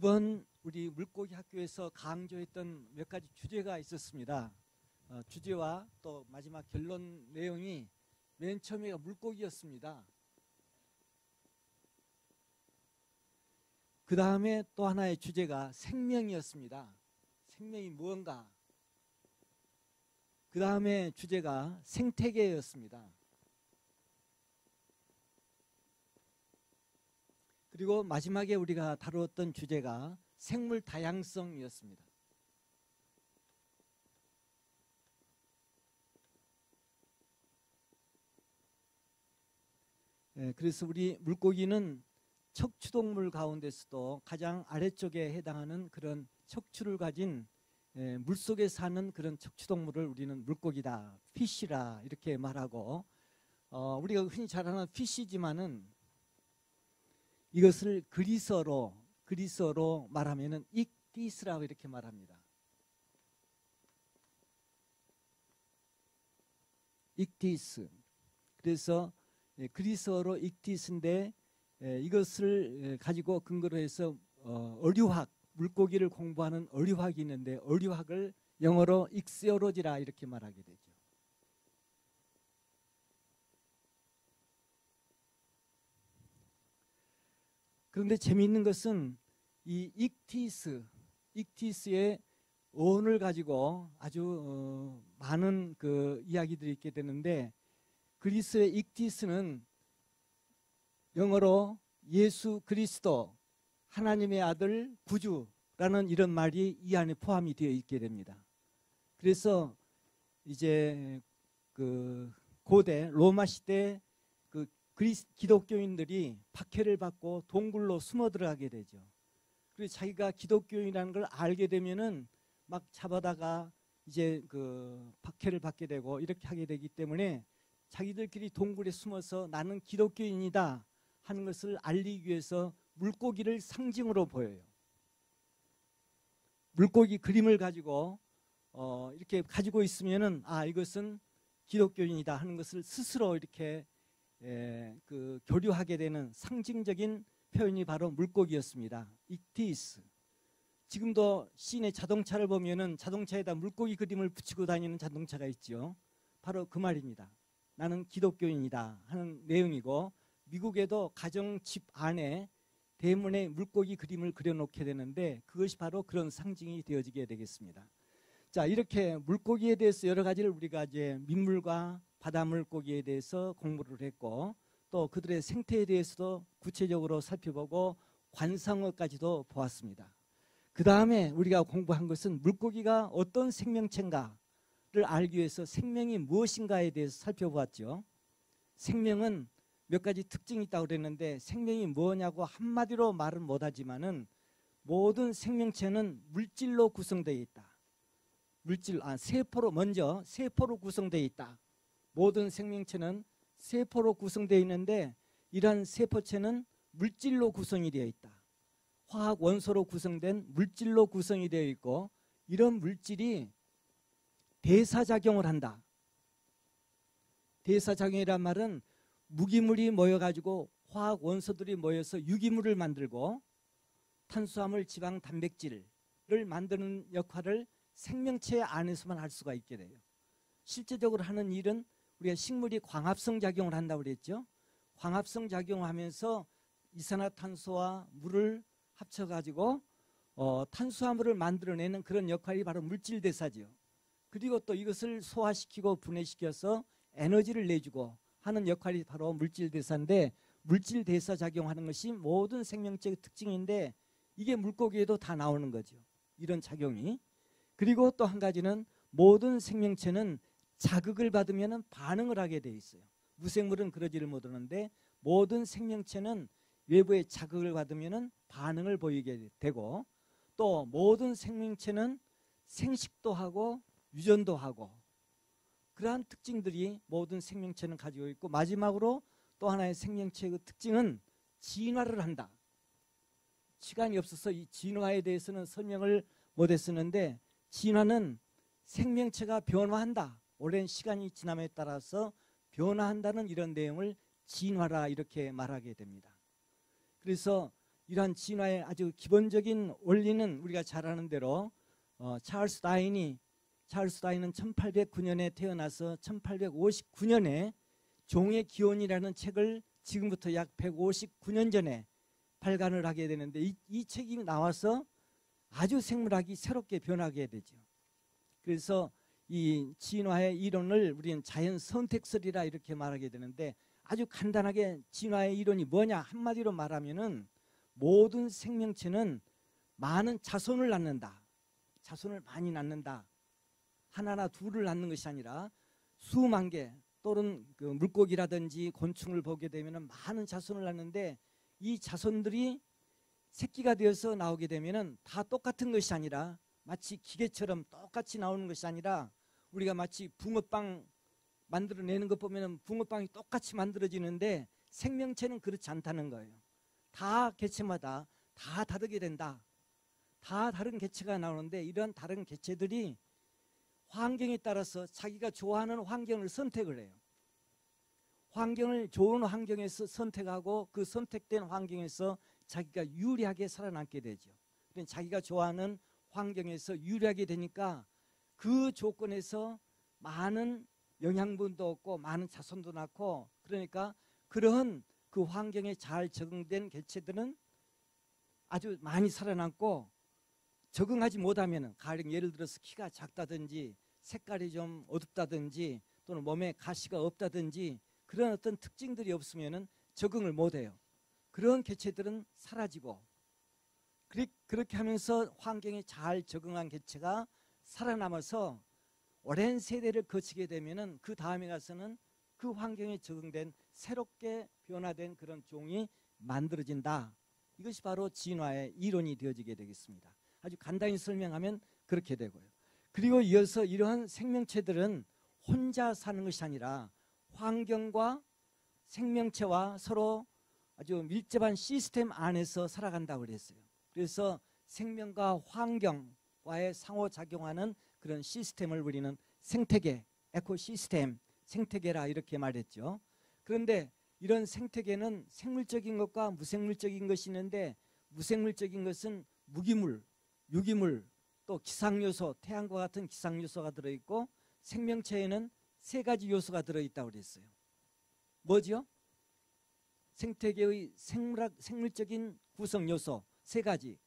이번 우리 물고기 학교에서 강조했던 몇 가지 주제가 있었습니다. 주제와 또 마지막 결론 내용이 맨 처음에가 물고기였습니다. 그 다음에 또 하나의 주제가 생명이었습니다. 생명이 무언가. 그 다음에 주제가 생태계였습니다. 그리고 마지막에 우리가 다루었던 주제가 생물 다양성이었습니다. 그래서 우리 물고기는 척추동물 가운데서도 가장 아래쪽에 해당하는 그런 척추를 가진 물속에 사는 그런 척추동물을 우리는 물고기다, 피쉬라 이렇게 말하고, 우리가 흔히 잘 아는 피쉬지만은 이것을 그리스어로 말하면은 익티스라고 이렇게 말합니다. 익티스. 그래서 그리스어로 익티스인데 이것을 가지고 근거로 해서 어류학, 물고기를 공부하는 어류학이 있는데 어류학을 영어로 익시오로지라 이렇게 말하게 되죠. 그런데 재미있는 것은 이 익티스의 어원을 가지고 아주 많은 그 이야기들이 있게 되는데, 그리스의 익티스는 영어로 예수 그리스도, 하나님의 아들 구주라는 이런 말이 이 안에 포함이 되어 있게 됩니다. 그래서 이제 그 고대 로마 시대 그 기독교인들이 박해를 받고 동굴로 숨어 들어가게 되죠. 그리고 자기가 기독교인이라는 걸 알게 되면은 막 잡아다가 이제 그 박해를 받게 되고 이렇게 하게 되기 때문에 자기들끼리 동굴에 숨어서 나는 기독교인이다 하는 것을 알리기 위해서 물고기를 상징으로 보여요. 물고기 그림을 가지고 이렇게 가지고 있으면은 이것은 기독교인이다 하는 것을 스스로 이렇게 그 교류하게 되는 상징적인 표현이 바로 물고기였습니다. 익티스. 지금도 시내 자동차를 보면은 자동차에다 물고기 그림을 붙이고 다니는 자동차가 있죠. 바로 그 말입니다. 나는 기독교인이다 하는 내용이고, 미국에도 가정집 안에 대문에 물고기 그림을 그려놓게 되는데 그것이 바로 그런 상징이 되어지게 되겠습니다. 자, 이렇게 물고기에 대해서 여러 가지를 우리가 이제 민물과 바다 물고기에 대해서 공부를 했고, 또 그들의 생태에 대해서도 구체적으로 살펴보고 관상어까지도 보았습니다. 그 다음에 우리가 공부한 것은 물고기가 어떤 생명체인가를 알기 위해서 생명이 무엇인가에 대해서 살펴보았죠. 생명은 몇 가지 특징이 있다고 그랬는데, 생명이 뭐냐고 한마디로 말은 못하지만은 모든 생명체는 물질로 구성되어 있다. 세포로 구성되어 있다. 모든 생명체는 세포로 구성되어 있는데 이러한 세포체는 물질로 구성이 되어 있다. 화학 원소로 구성된 물질로 구성이 되어 있고, 이런 물질이 대사작용을 한다. 대사작용이란 말은 무기물이 모여가지고 화학 원소들이 모여서 유기물을 만들고 탄수화물, 지방, 단백질을 만드는 역할을 생명체 안에서만 할 수가 있게 돼요. 실제적으로 하는 일은 우리가 식물이 광합성 작용을 한다고 그랬죠. 광합성 작용을 하면서 이산화탄소와 물을 합쳐가지고 탄수화물을 만들어내는 그런 역할이 바로 물질대사죠. 그리고 또 이것을 소화시키고 분해시켜서 에너지를 내주고 하는 역할이 바로 물질대사인데, 물질대사 작용하는 것이 모든 생명체의 특징인데 이게 물고기에도 다 나오는 거죠. 이런 작용이. 그리고 또 한 가지는 모든 생명체는 자극을 받으면 반응을 하게 돼 있어요. 무생물은 그러지를 못하는데 모든 생명체는 외부의 자극을 받으면 반응을 보이게 되고, 또 모든 생명체는 생식도 하고 유전도 하고, 그러한 특징들이 모든 생명체는 가지고 있고, 마지막으로 또 하나의 생명체의 특징은 진화를 한다. 시간이 없어서 이 진화에 대해서는 설명을 못했었는데, 진화는 생명체가 변화한다. 오랜 시간이 지남에 따라서 변화한다는 이런 내용을 진화라 이렇게 말하게 됩니다. 그래서 이러한 진화의 아주 기본적인 원리는 우리가 잘 아는 대로 찰스 다윈은 1809년에 태어나서 1859년에 종의 기원이라는 책을 지금부터 약 159년 전에 발간을 하게 되는데 이 책이 나와서 아주 생물학이 새롭게 변하게 되죠. 그래서 이 진화의 이론을 우리는 자연 선택설이라 이렇게 말하게 되는데, 아주 간단하게 진화의 이론이 뭐냐 한마디로 말하면은 모든 생명체는 많은 자손을 낳는다. 자손을 많이 낳는다. 하나나 둘을 낳는 것이 아니라 수만 개, 또는 그 물고기라든지 곤충을 보게 되면 많은 자손을 낳는데, 이 자손들이 새끼가 되어서 나오게 되면 다 똑같은 것이 아니라, 마치 기계처럼 똑같이 나오는 것이 아니라, 우리가 마치 붕어빵 만들어내는 것 보면 붕어빵이 똑같이 만들어지는데 생명체는 그렇지 않다는 거예요. 다 개체마다 다 다르게 된다. 다 다른 개체가 나오는데, 이런 다른 개체들이 환경에 따라서 자기가 좋아하는 환경을 선택을 해요. 환경을 좋은 환경에서 선택하고 그 선택된 환경에서 자기가 유리하게 살아남게 되죠. 그러니까 자기가 좋아하는 환경에서 유리하게 되니까 그 조건에서 많은 영양분도 얻고 많은 자손도 낳고, 그러니까 그런 그 환경에 잘 적응된 개체들은 아주 많이 살아남고, 적응하지 못하면 가령 예를 들어서 키가 작다든지 색깔이 좀 어둡다든지 또는 몸에 가시가 없다든지 그런 어떤 특징들이 없으면 적응을 못해요. 그런 개체들은 사라지고, 그렇게 하면서 환경에 잘 적응한 개체가 살아남아서 오랜 세대를 거치게 되면 그 다음에 가서는 그 환경에 적응된 새롭게 변화된 그런 종이 만들어진다. 이것이 바로 진화의 이론이 되어지게 되겠습니다. 아주 간단히 설명하면 그렇게 되고요. 그리고 이어서 이러한 생명체들은 혼자 사는 것이 아니라 환경과 생명체와 서로 아주 밀접한 시스템 안에서 살아간다고 그랬어요. 그래서 생명과 환경과의 상호작용하는 그런 시스템을 우리는 생태계, 에코시스템, 생태계라 이렇게 말했죠. 그런데 이런 생태계는 생물적인 것과 무생물적인 것이 있는데, 무생물적인 것은 무기물, 유기물, 또 기상요소, 태양과 같은 기상요소가 들어있고, 생명체에는 세 가지 요소가 들어있다고 그랬어요. 뭐죠? 생태계의 생물적인 구성 요소 세 가지.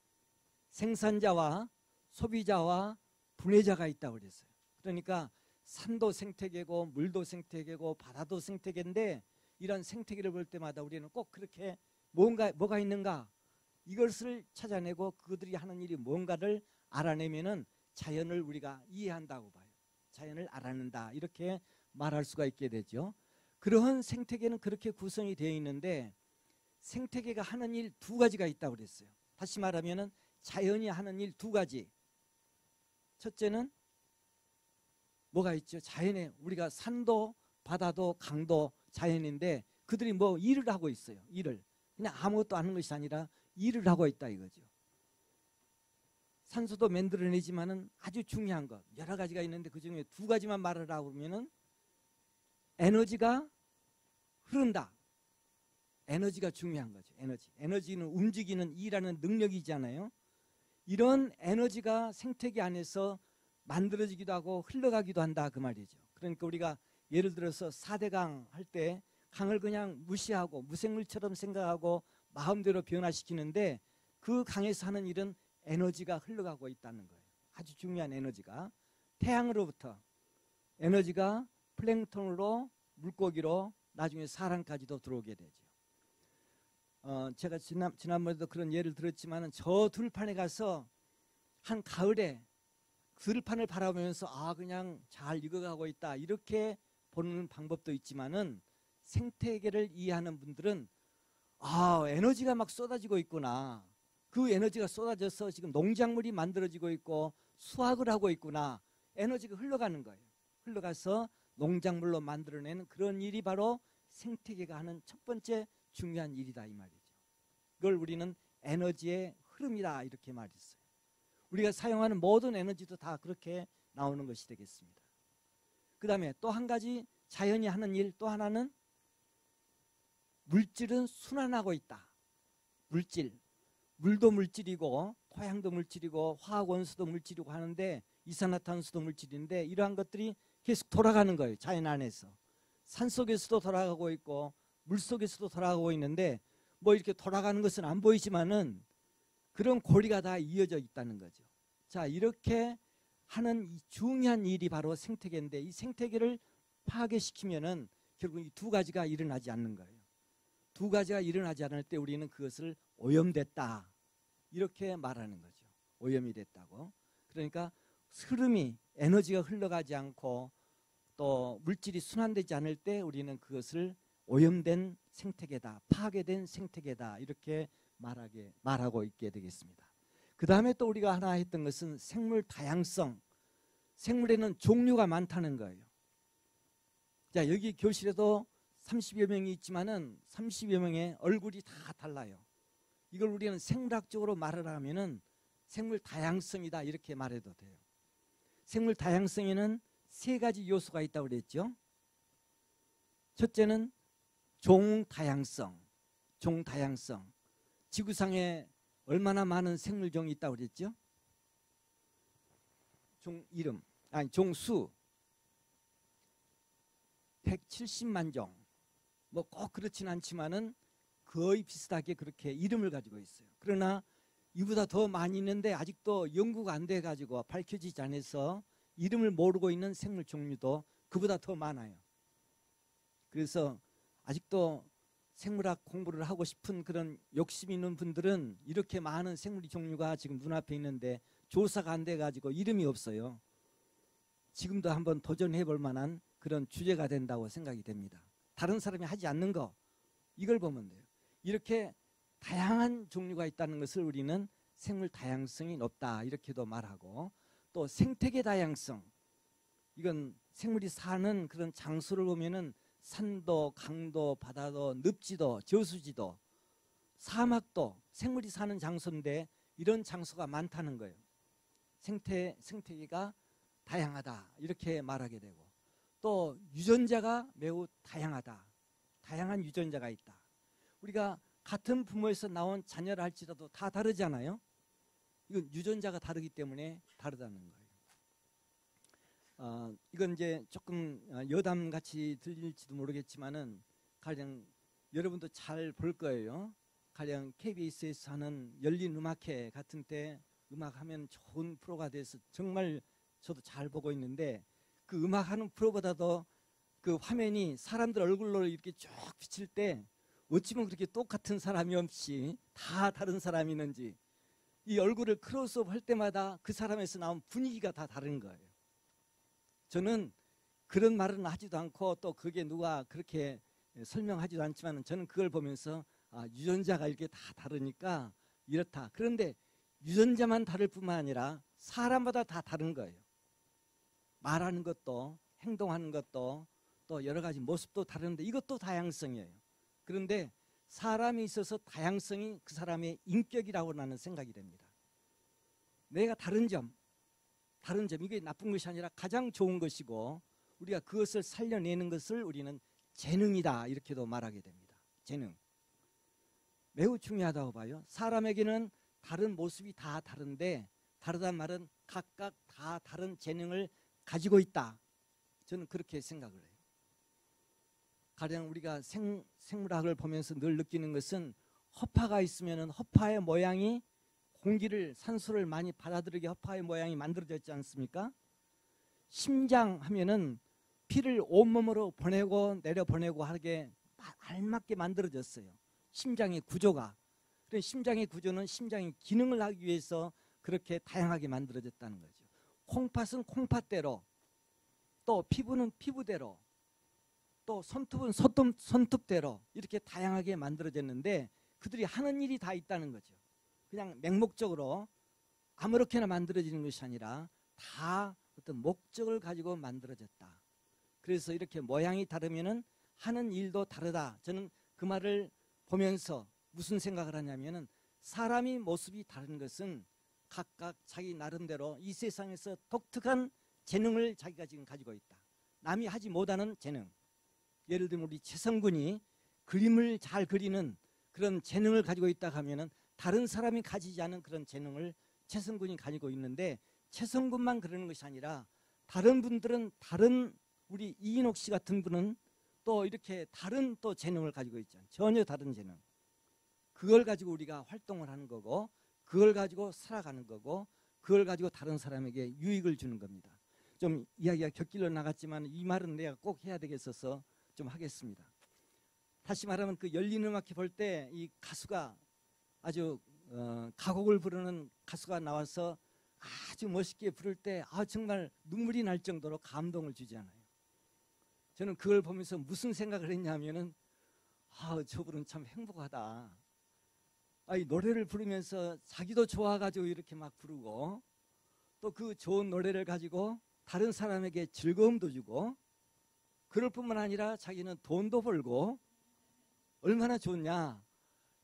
생산자와 소비자와 분해자가 있다고 그랬어요. 그러니까 산도 생태계고 물도 생태계고 바다도 생태계인데, 이런 생태계를 볼 때마다 우리는 꼭 그렇게 뭐가 있는가, 이것을 찾아내고 그들이 하는 일이 뭔가를 알아내면은 자연을 우리가 이해한다고 봐요. 자연을 알아낸다 이렇게 말할 수가 있게 되죠. 그러한 생태계는 그렇게 구성이 되어 있는데, 생태계가 하는 일 두 가지가 있다고 그랬어요. 다시 말하면은 자연이 하는 일 두 가지. 첫째는 뭐가 있죠? 자연에 우리가 산도 바다도 강도 자연인데, 그들이 뭐 일을 하고 있어요. 일을 그냥 아무것도 하는 것이 아니라 일을 하고 있다 이거죠. 산소도 만들어내지만은 아주 중요한 것 여러 가지가 있는데, 그 중에 두 가지만 말을 하고 보면은 에너지가 흐른다. 에너지가 중요한 거죠. 에너지는 움직이는 일하는 능력이잖아요. 이런 에너지가 생태계 안에서 만들어지기도 하고 흘러가기도 한다 그 말이죠. 그러니까 우리가 예를 들어서 4대강 할 때 강을 그냥 무시하고 무생물처럼 생각하고 마음대로 변화시키는데, 그 강에서 하는 일은 에너지가 흘러가고 있다는 거예요. 아주 중요한 에너지가 태양으로부터 에너지가 플랭크톤으로 물고기로 나중에 사람까지도 들어오게 되죠. 제가 지난번에도 그런 예를 들었지만, 저 들판에 가서 한 가을에 들판을 바라보면서 그냥 잘 익어가고 있다 이렇게 보는 방법도 있지만은, 생태계를 이해하는 분들은 에너지가 막 쏟아지고 있구나, 그 에너지가 쏟아져서 지금 농작물이 만들어지고 있고 수확을 하고 있구나, 에너지가 흘러가는 거예요. 흘러가서 농작물로 만들어내는 그런 일이 바로 생태계가 하는 첫 번째 중요한 일이다 이 말이죠. 그걸 우리는 에너지의 흐름이다 이렇게 말했어요. 우리가 사용하는 모든 에너지도 다 그렇게 나오는 것이 되겠습니다. 그 다음에 또 한 가지 자연이 하는 일 또 하나는 물질은 순환하고 있다. 물질 물도 물질이고 토양도 물질이고 화학 원소도 물질이고 하는데 이산화탄소도 물질인데 이러한 것들이 계속 돌아가는 거예요. 자연 안에서. 산속에서도 돌아가고 있고 물속에서도 돌아가고 있는데 뭐 이렇게 돌아가는 것은 안 보이지만은 그런 고리가 다 이어져 있다는 거죠. 자, 이렇게 하는 이 중요한 일이 바로 생태계인데 이 생태계를 파괴시키면은 결국 이 두 가지가 일어나지 않는 거예요. 두 가지가 일어나지 않을 때 우리는 그것을 오염됐다 이렇게 말하는 거죠. 오염이 됐다고. 그러니까 흐름이 에너지가 흘러가지 않고 또 물질이 순환되지 않을 때 우리는 그것을 오염된 생태계다, 파괴된 생태계다 이렇게 말하고 있게 되겠습니다. 그 다음에 또 우리가 하나 했던 것은 생물 다양성. 생물에는 종류가 많다는 거예요. 자, 여기 교실에도 30여 명이 있지만은 30여 명의 얼굴이 다 달라요. 이걸 우리는 생물학적으로 말을 하면은 생물 다양성이다 이렇게 말해도 돼요. 생물 다양성에는 세 가지 요소가 있다고 그랬죠. 첫째는 종 다양성. 지구상에 얼마나 많은 생물종이 있다고 그랬죠? 종수 170만 종. 뭐 꼭 그렇진 않지만은 거의 비슷하게 그렇게 이름을 가지고 있어요. 그러나 이보다 더 많이 있는데 아직도 연구가 안 돼 가지고 밝혀지지 않아서 이름을 모르고 있는 생물 종류도 그보다 더 많아요. 그래서 아직도 생물학 공부를 하고 싶은 그런 욕심 있는 분들은 이렇게 많은 생물 종류가 지금 눈앞에 있는데 조사가 안 돼 가지고 이름이 없어요. 지금도 한번 도전해 볼 만한 그런 주제가 된다고 생각이 됩니다. 다른 사람이 하지 않는 거 이걸 보면 돼요. 이렇게 다양한 종류가 있다는 것을 우리는 생물 다양성이 높다 이렇게도 말하고 또 생태계 다양성 이건 생물이 사는 그런 장소를 보면은 산도, 강도, 바다도, 늪지도, 저수지도, 사막도 생물이 사는 장소인데 이런 장소가 많다는 거예요. 생태계가 다양하다 이렇게 말하게 되고 또 유전자가 매우 다양하다. 다양한 유전자가 있다. 우리가 같은 부모에서 나온 자녀를 할지라도 다 다르잖아요. 이건 유전자가 다르기 때문에 다르다는 거예요. 이건 이제 조금 여담같이 들릴지도 모르겠지만은 가령 여러분도 잘 볼 거예요. 가령 KBS에서 하는 열린 음악회 같은 때 음악하면 좋은 프로가 돼서 정말 저도 잘 보고 있는데 그 음악하는 프로보다도 그 화면이 사람들 얼굴로 이렇게 쭉 비칠 때 어찌면 그렇게 똑같은 사람이 없이 다 다른 사람이 있는지 이 얼굴을 크로스업 할 때마다 그 사람에서 나온 분위기가 다 다른 거예요. 저는 그런 말은 하지도 않고 또 그게 누가 그렇게 설명하지도 않지만 저는 그걸 보면서 유전자가 이렇게 다 다르니까 이렇다. 그런데 유전자만 다를 뿐만 아니라 사람마다 다 다른 거예요. 말하는 것도 행동하는 것도 또 여러 가지 모습도 다른데 이것도 다양성이에요. 그런데 사람이 있어서 다양성이 그 사람의 인격이라고 나는 생각이 됩니다. 내가 다른 점 이게 나쁜 것이 아니라 가장 좋은 것이고 우리가 그것을 살려내는 것을 우리는 재능이다 이렇게도 말하게 됩니다. 재능 매우 중요하다고 봐요. 사람에게는 다른 모습이 다 다른데 다르단 말은 각각 다 다른 재능을 가지고 있다. 저는 그렇게 생각을 해요. 가령 우리가 생물학을 보면서 늘 느끼는 것은 허파가 있으면 허파의 모양이 공기를 산소를 많이 받아들이게 허파의 모양이 만들어졌지 않습니까? 심장 하면은 피를 온몸으로 보내고 내려보내고 하게 알맞게 만들어졌어요. 심장의 구조가. 그래서 심장의 구조는 심장의 기능을 하기 위해서 그렇게 다양하게 만들어졌다는 거죠. 콩팥은 콩팥대로 또 피부는 피부대로 또 손톱은 손톱대로 이렇게 다양하게 만들어졌는데 그들이 하는 일이 다 있다는 거죠. 그냥 맹목적으로 아무렇게나 만들어지는 것이 아니라 다 어떤 목적을 가지고 만들어졌다. 그래서 이렇게 모양이 다르면은 하는 일도 다르다. 저는 그 말을 보면서 무슨 생각을 하냐면은 사람이 모습이 다른 것은 각각 자기 나름대로 이 세상에서 독특한 재능을 자기가 지금 가지고 있다. 남이 하지 못하는 재능. 예를 들면 우리 최성군이 그림을 잘 그리는 그런 재능을 가지고 있다 하면은 다른 사람이 가지지 않은 그런 재능을 최성군이 가지고 있는데, 최성군만 그러는 것이 아니라 다른 분들은, 다른 우리 이인옥 씨 같은 분은 또 이렇게 다른 또 재능을 가지고 있죠. 전혀 다른 재능. 그걸 가지고 우리가 활동을 하는 거고, 그걸 가지고 살아가는 거고, 그걸 가지고 다른 사람에게 유익을 주는 겁니다. 좀 이야기가 곁길로 나갔지만 이 말은 내가 꼭 해야 되겠어서 좀 하겠습니다. 다시 말하면 그 열린음악회 볼 때 이 가수가 아주 가곡을 부르는 가수가 나와서 아주 멋있게 부를 때 정말 눈물이 날 정도로 감동을 주잖아요. 저는 그걸 보면서 무슨 생각을 했냐면은 저분은 참 행복하다. 이 노래를 부르면서 자기도 좋아가지고 이렇게 막 부르고, 또 그 좋은 노래를 가지고 다른 사람에게 즐거움도 주고, 그럴 뿐만 아니라 자기는 돈도 벌고, 얼마나 좋냐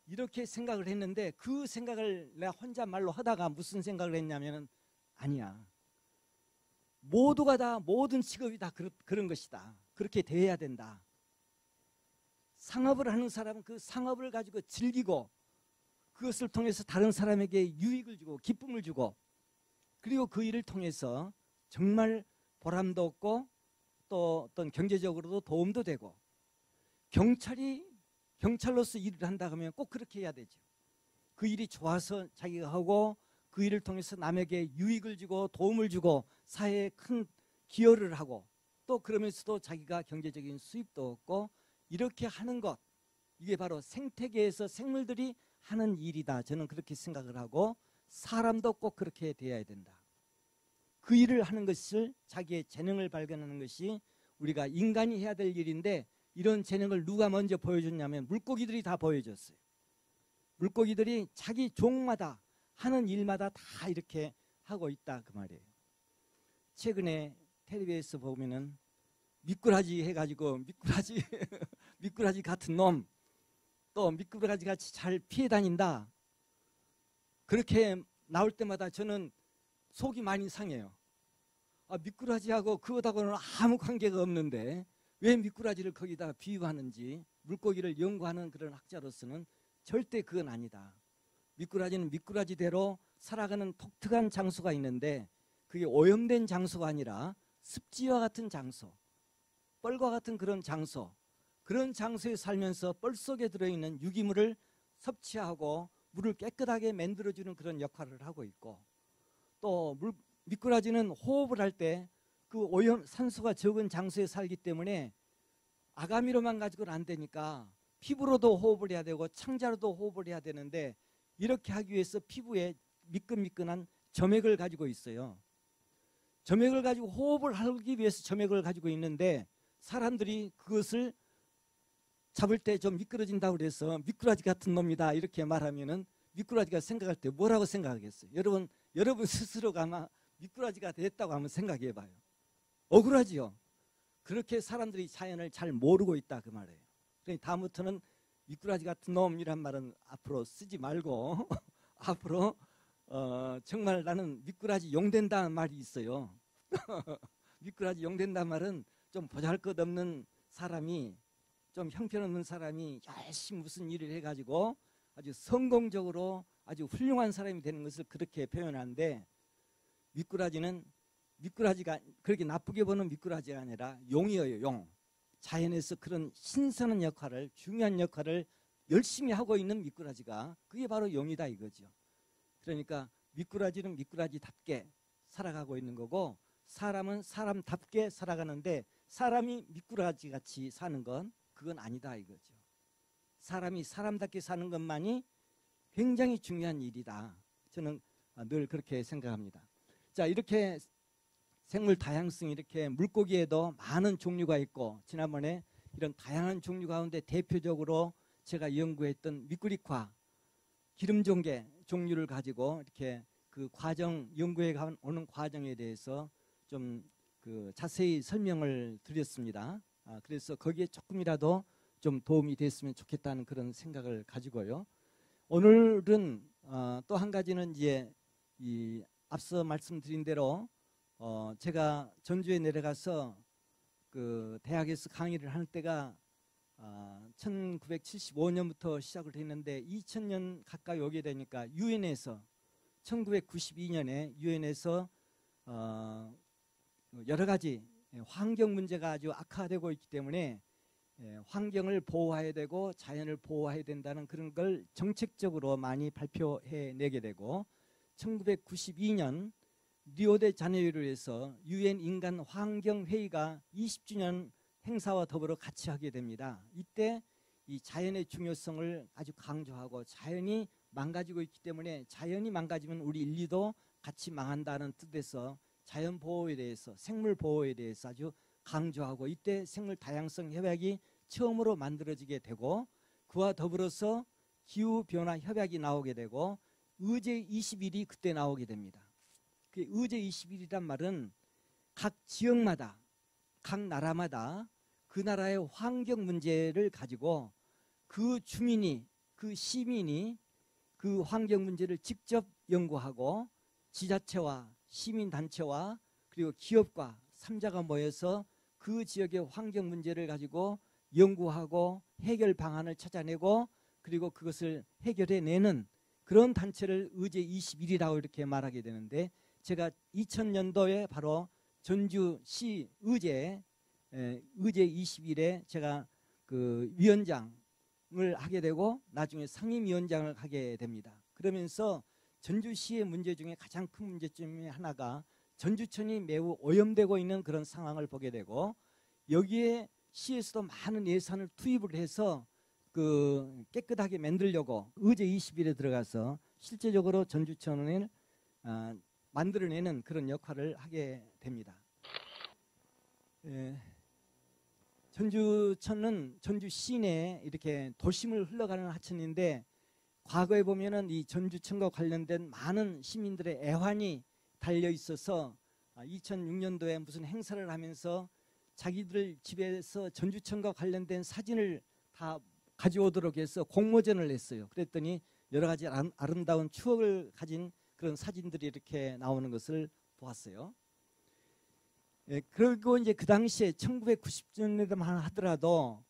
이렇게 생각을 했는데, 그 생각을 내가 혼자 말로 하다가 무슨 생각을 했냐면은, 아니야, 모두가 다, 모든 직업이 다 그런 것이다. 그렇게 돼야 된다. 상업을 하는 사람은 그 상업을 가지고 즐기고, 그것을 통해서 다른 사람에게 유익을 주고 기쁨을 주고, 그리고 그 일을 통해서 정말 보람도 얻고 또 어떤 경제적으로도 도움도 되고, 경찰로서 일을 한다 하면 꼭 그렇게 해야 되죠. 그 일이 좋아서 자기가 하고, 그 일을 통해서 남에게 유익을 주고 도움을 주고 사회에 큰 기여를 하고, 또 그러면서도 자기가 경제적인 수입도 얻고, 이렇게 하는 것, 이게 바로 생태계에서 생물들이 하는 일이다. 저는 그렇게 생각을 하고, 사람도 꼭 그렇게 돼야 된다. 그 일을 하는 것을, 자기의 재능을 발견하는 것이 우리가 인간이 해야 될 일인데, 이런 재능을 누가 먼저 보여줬냐면 물고기들이 다 보여줬어요. 물고기들이 자기 종마다 하는 일마다 다 이렇게 하고 있다, 그 말이에요. 최근에 텔레비에서 보면은 미꾸라지 해가지고 미꾸라지 같은 놈, 또 미꾸라지 같이 잘 피해 다닌다, 그렇게 나올 때마다 저는 속이 많이 상해요. 미꾸라지하고 그것하고는 아무 관계가 없는데 왜 미꾸라지를 거기다 비유하는지, 물고기를 연구하는 그런 학자로서는 절대 그건 아니다. 미꾸라지는 미꾸라지대로 살아가는 독특한 장소가 있는데, 그게 오염된 장소가 아니라 습지와 같은 장소, 뻘과 같은 그런 장소, 그런 장소에 살면서 뻘 속에 들어있는 유기물을 섭취하고 물을 깨끗하게 만들어주는 그런 역할을 하고 있고, 또 미꾸라지는 호흡을 할 때 그 산소가 적은 장소에 살기 때문에 아가미로만 가지고는 안 되니까 피부로도 호흡을 해야 되고 창자로도 호흡을 해야 되는데, 이렇게 하기 위해서 피부에 미끈미끈한 점액을 가지고 있어요. 점액을 가지고 호흡을 하기 위해서 점액을 가지고 있는데, 사람들이 그것을 잡을 때 좀 미끄러진다고 그래서 미꾸라지 같은 놈이다 이렇게 말하면은 미꾸라지가 생각할 때 뭐라고 생각하겠어요? 여러분 스스로가 아마 미꾸라지가 됐다고 한번 생각해 봐요. 억울하지요. 그렇게 사람들이 자연을 잘 모르고 있다, 그 말이에요. 그러니까 다음부터는 미꾸라지 같은 놈이란 말은 앞으로 쓰지 말고 앞으로 정말 나는 미꾸라지 용된다는 말이 있어요. 미꾸라지 용된다는 말은 좀 보잘것없는 사람이, 좀 형편없는 사람이 열심히 무슨 일을 해가지고 아주 성공적으로 아주 훌륭한 사람이 되는 것을 그렇게 표현하는데, 미꾸라지가 그렇게 나쁘게 보는 미꾸라지가 아니라 용이에요. 용. 자연에서 그런 신선한 역할을, 중요한 역할을 열심히 하고 있는 미꾸라지가, 그게 바로 용이다 이거죠. 그러니까 미꾸라지는 미꾸라지답게 살아가고 있는 거고, 사람은 사람답게 살아가는데, 사람이 미꾸라지같이 사는 건 그건 아니다 이거죠. 사람이 사람답게 사는 것만이 굉장히 중요한 일이다. 저는 늘 그렇게 생각합니다. 자, 이렇게 생물 다양성이, 이렇게 물고기에도 많은 종류가 있고, 지난번에 이런 다양한 종류 가운데 대표적으로 제가 연구했던 미꾸리과, 기름종개 종류를 가지고 이렇게 그 과정, 연구해 오는 과정에 대해서 좀 그 자세히 설명을 드렸습니다. 그래서 거기에 조금이라도 좀 도움이 됐으면 좋겠다는 그런 생각을 가지고요. 오늘은 또 한 가지는 이제 이 앞서 말씀드린 대로 제가 전주에 내려가서 그 대학에서 강의를 할 때가 1975년부터 시작을 했는데 2000년 가까이 오게 되니까 유엔에서 1992년에 유엔에서 여러 가지 환경 문제가 아주 악화되고 있기 때문에 환경을 보호해야 되고 자연을 보호해야 된다는 그런 걸 정책적으로 많이 발표해 내게 되고 1992년 리오데자네이루에서 유엔 인간 환경 회의가 20주년 행사와 더불어 같이 하게 됩니다. 이때 이 자연의 중요성을 아주 강조하고 자연이 망가지고 있기 때문에 자연이 망가지면 우리 인류도 같이 망한다는 뜻에서 자연 보호에 대해서 생물 보호에 대해서 아주 강조하고 이때 생물 다양성 협약이 처음으로 만들어지게 되고 그와 더불어서 기후변화 협약이 나오게 되고 의제 20일이 그때 나오게 됩니다. 그 의제 20일이란 말은 각 지역마다 각 나라마다 그 나라의 환경 문제를 가지고 그 주민이 그 시민이 그 환경 문제를 직접 연구하고 지자체와 시민단체와 그리고 기업과 3자가 모여서 그 지역의 환경 문제를 가지고 연구하고 해결 방안을 찾아내고 그리고 그것을 해결해내는 그런 단체를 의제 21이라고 이렇게 말하게 되는데 제가 2000년도에 바로 전주시 의제 20일에 제가 그 위원장을 하게 되고 나중에 상임위원장을 하게 됩니다. 그러면서 전주시의 문제 중에 가장 큰 문제점이 하나가 전주천이 매우 오염되고 있는 그런 상황을 보게 되고 여기에 시에서도 많은 예산을 투입을 해서 그 깨끗하게 만들려고 의제 20일에 들어가서 실제적으로 전주천을 만들어내는 그런 역할을 하게 됩니다. 전주천은 전주 시내에 이렇게 도심을 흘러가는 하천인데 과거에 보면은 이 전주천과 관련된 많은 시민들의 애환이 달려 있어서 2006년도에 무슨 행사를 하면서 자기들 집에서 전주천과 관련된 사진을 다 가져오도록 해서 공모전을 했어요. 그랬더니 여러 가지 아름다운 추억을 가진 그런 사진들이 이렇게 나오는 것을 보았어요. 그리고 이제 그 당시에 1990년대만 하더라도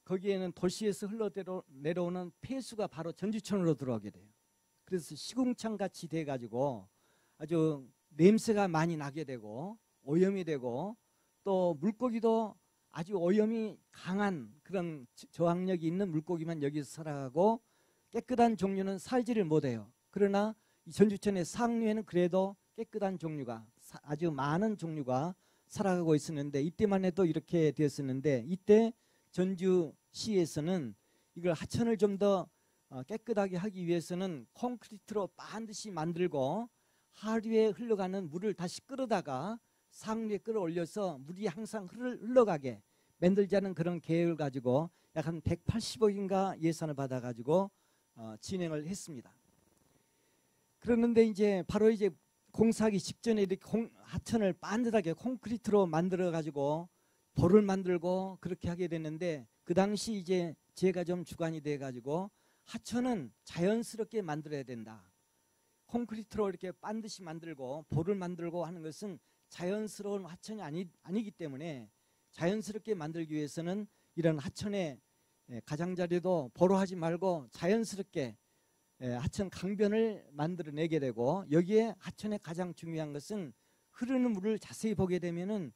거기에는 도시에서 흘러내려오는 폐수가 바로 전주천으로 들어오게 돼요. 그래서 시궁창 같이 돼가지고 아주 냄새가 많이 나게 되고 오염이 되고 또 물고기도 아주 오염이 강한 그런 저항력이 있는 물고기만 여기서 살아가고 깨끗한 종류는 살지를 못해요. 그러나 이 전주천의 상류에는 그래도 깨끗한 종류가 아주 많은 종류가 살아가고 있었는데 이때만 해도 이렇게 되었었는데 이때 전주시에서는 이걸 하천을 좀 더 깨끗하게 하기 위해서는 콘크리트로 반드시 만들고 하류에 흘러가는 물을 다시 끌어다가 상류에 끌어올려서 물이 항상 흘러가게 만들자는 그런 계획을 가지고 약 한 180억인가 예산을 받아가지고 진행을 했습니다. 그러는데 이제 바로 이제 공사하기 직전에 이렇게 하천을 반듯하게 콘크리트로 만들어 가지고 볼을 만들고 그렇게 하게 됐는데 그 당시 이제 제가 좀 주관이 돼 가지고 하천은 자연스럽게 만들어야 된다. 콘크리트로 이렇게 반드시 만들고 볼을 만들고 하는 것은 자연스러운 하천이 아니기 때문에 자연스럽게 만들기 위해서는 이런 하천의 가장자리도 보로 하지 말고 자연스럽게 하천 강변을 만들어내게 되고 여기에 하천의 가장 중요한 것은 흐르는 물을 자세히 보게 되면은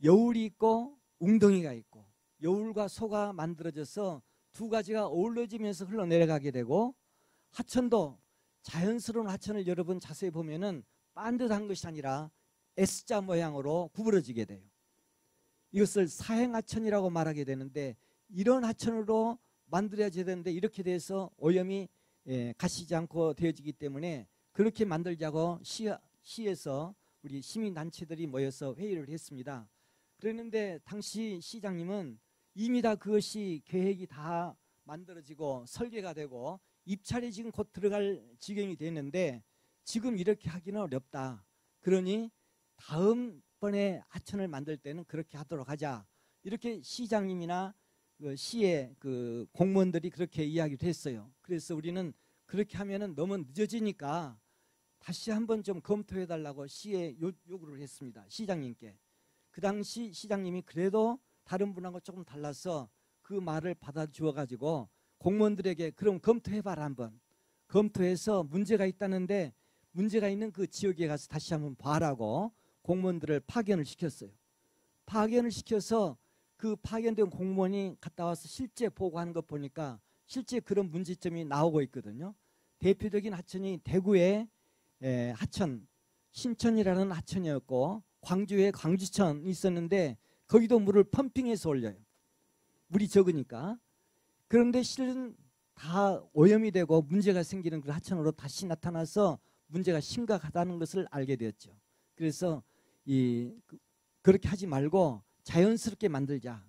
여울이 있고 웅덩이가 있고 여울과 소가 만들어져서 두 가지가 어우러지면서 흘러내려가게 되고 하천도 자연스러운 하천을 여러분 자세히 보면은 반듯한 것이 아니라 S자 모양으로 구부러지게 돼요. 이것을 사행하천이라고 말하게 되는데 이런 하천으로 만들어야 되는데 이렇게 돼서 오염이 가시지 않고 되어지기 때문에 그렇게 만들자고 시에서 우리 시민단체들이 모여서 회의를 했습니다. 그랬는데 당시 시장님은 이미 다 그것이 계획이 다 만들어지고 설계가 되고 입찰이 지금 곧 들어갈 지경이 됐는데 지금 이렇게 하기는 어렵다. 그러니 다음번에 하천을 만들 때는 그렇게 하도록 하자. 이렇게 시장님이나 그 시의 그 공무원들이 그렇게 이야기를 했어요. 그래서 우리는 그렇게 하면은 너무 늦어지니까 다시 한번 좀 검토해 달라고 시에 요구를 했습니다. 시장님께. 그 당시 시장님이 그래도 다른 분하고 조금 달라서 그 말을 받아 주어 가지고 공무원들에게 그럼 검토해봐라 한번. 검토해서 문제가 있다는데 문제가 있는 그 지역에 가서 다시 한번 봐라고 공무원들을 파견을 시켰어요. 파견을 시켜서 그 파견된 공무원이 갔다 와서 실제 보고하는 것 보니까 실제 그런 문제점이 나오고 있거든요. 대표적인 하천이 대구의 하천, 신천이라는 하천이었고 광주에 광주천이 있었는데 거기도 물을 펌핑해서 올려요. 물이 적으니까. 그런데 실은 다 오염이 되고 문제가 생기는 그 하천으로 다시 나타나서 문제가 심각하다는 것을 알게 되었죠. 그래서 그렇게 하지 말고 자연스럽게 만들자.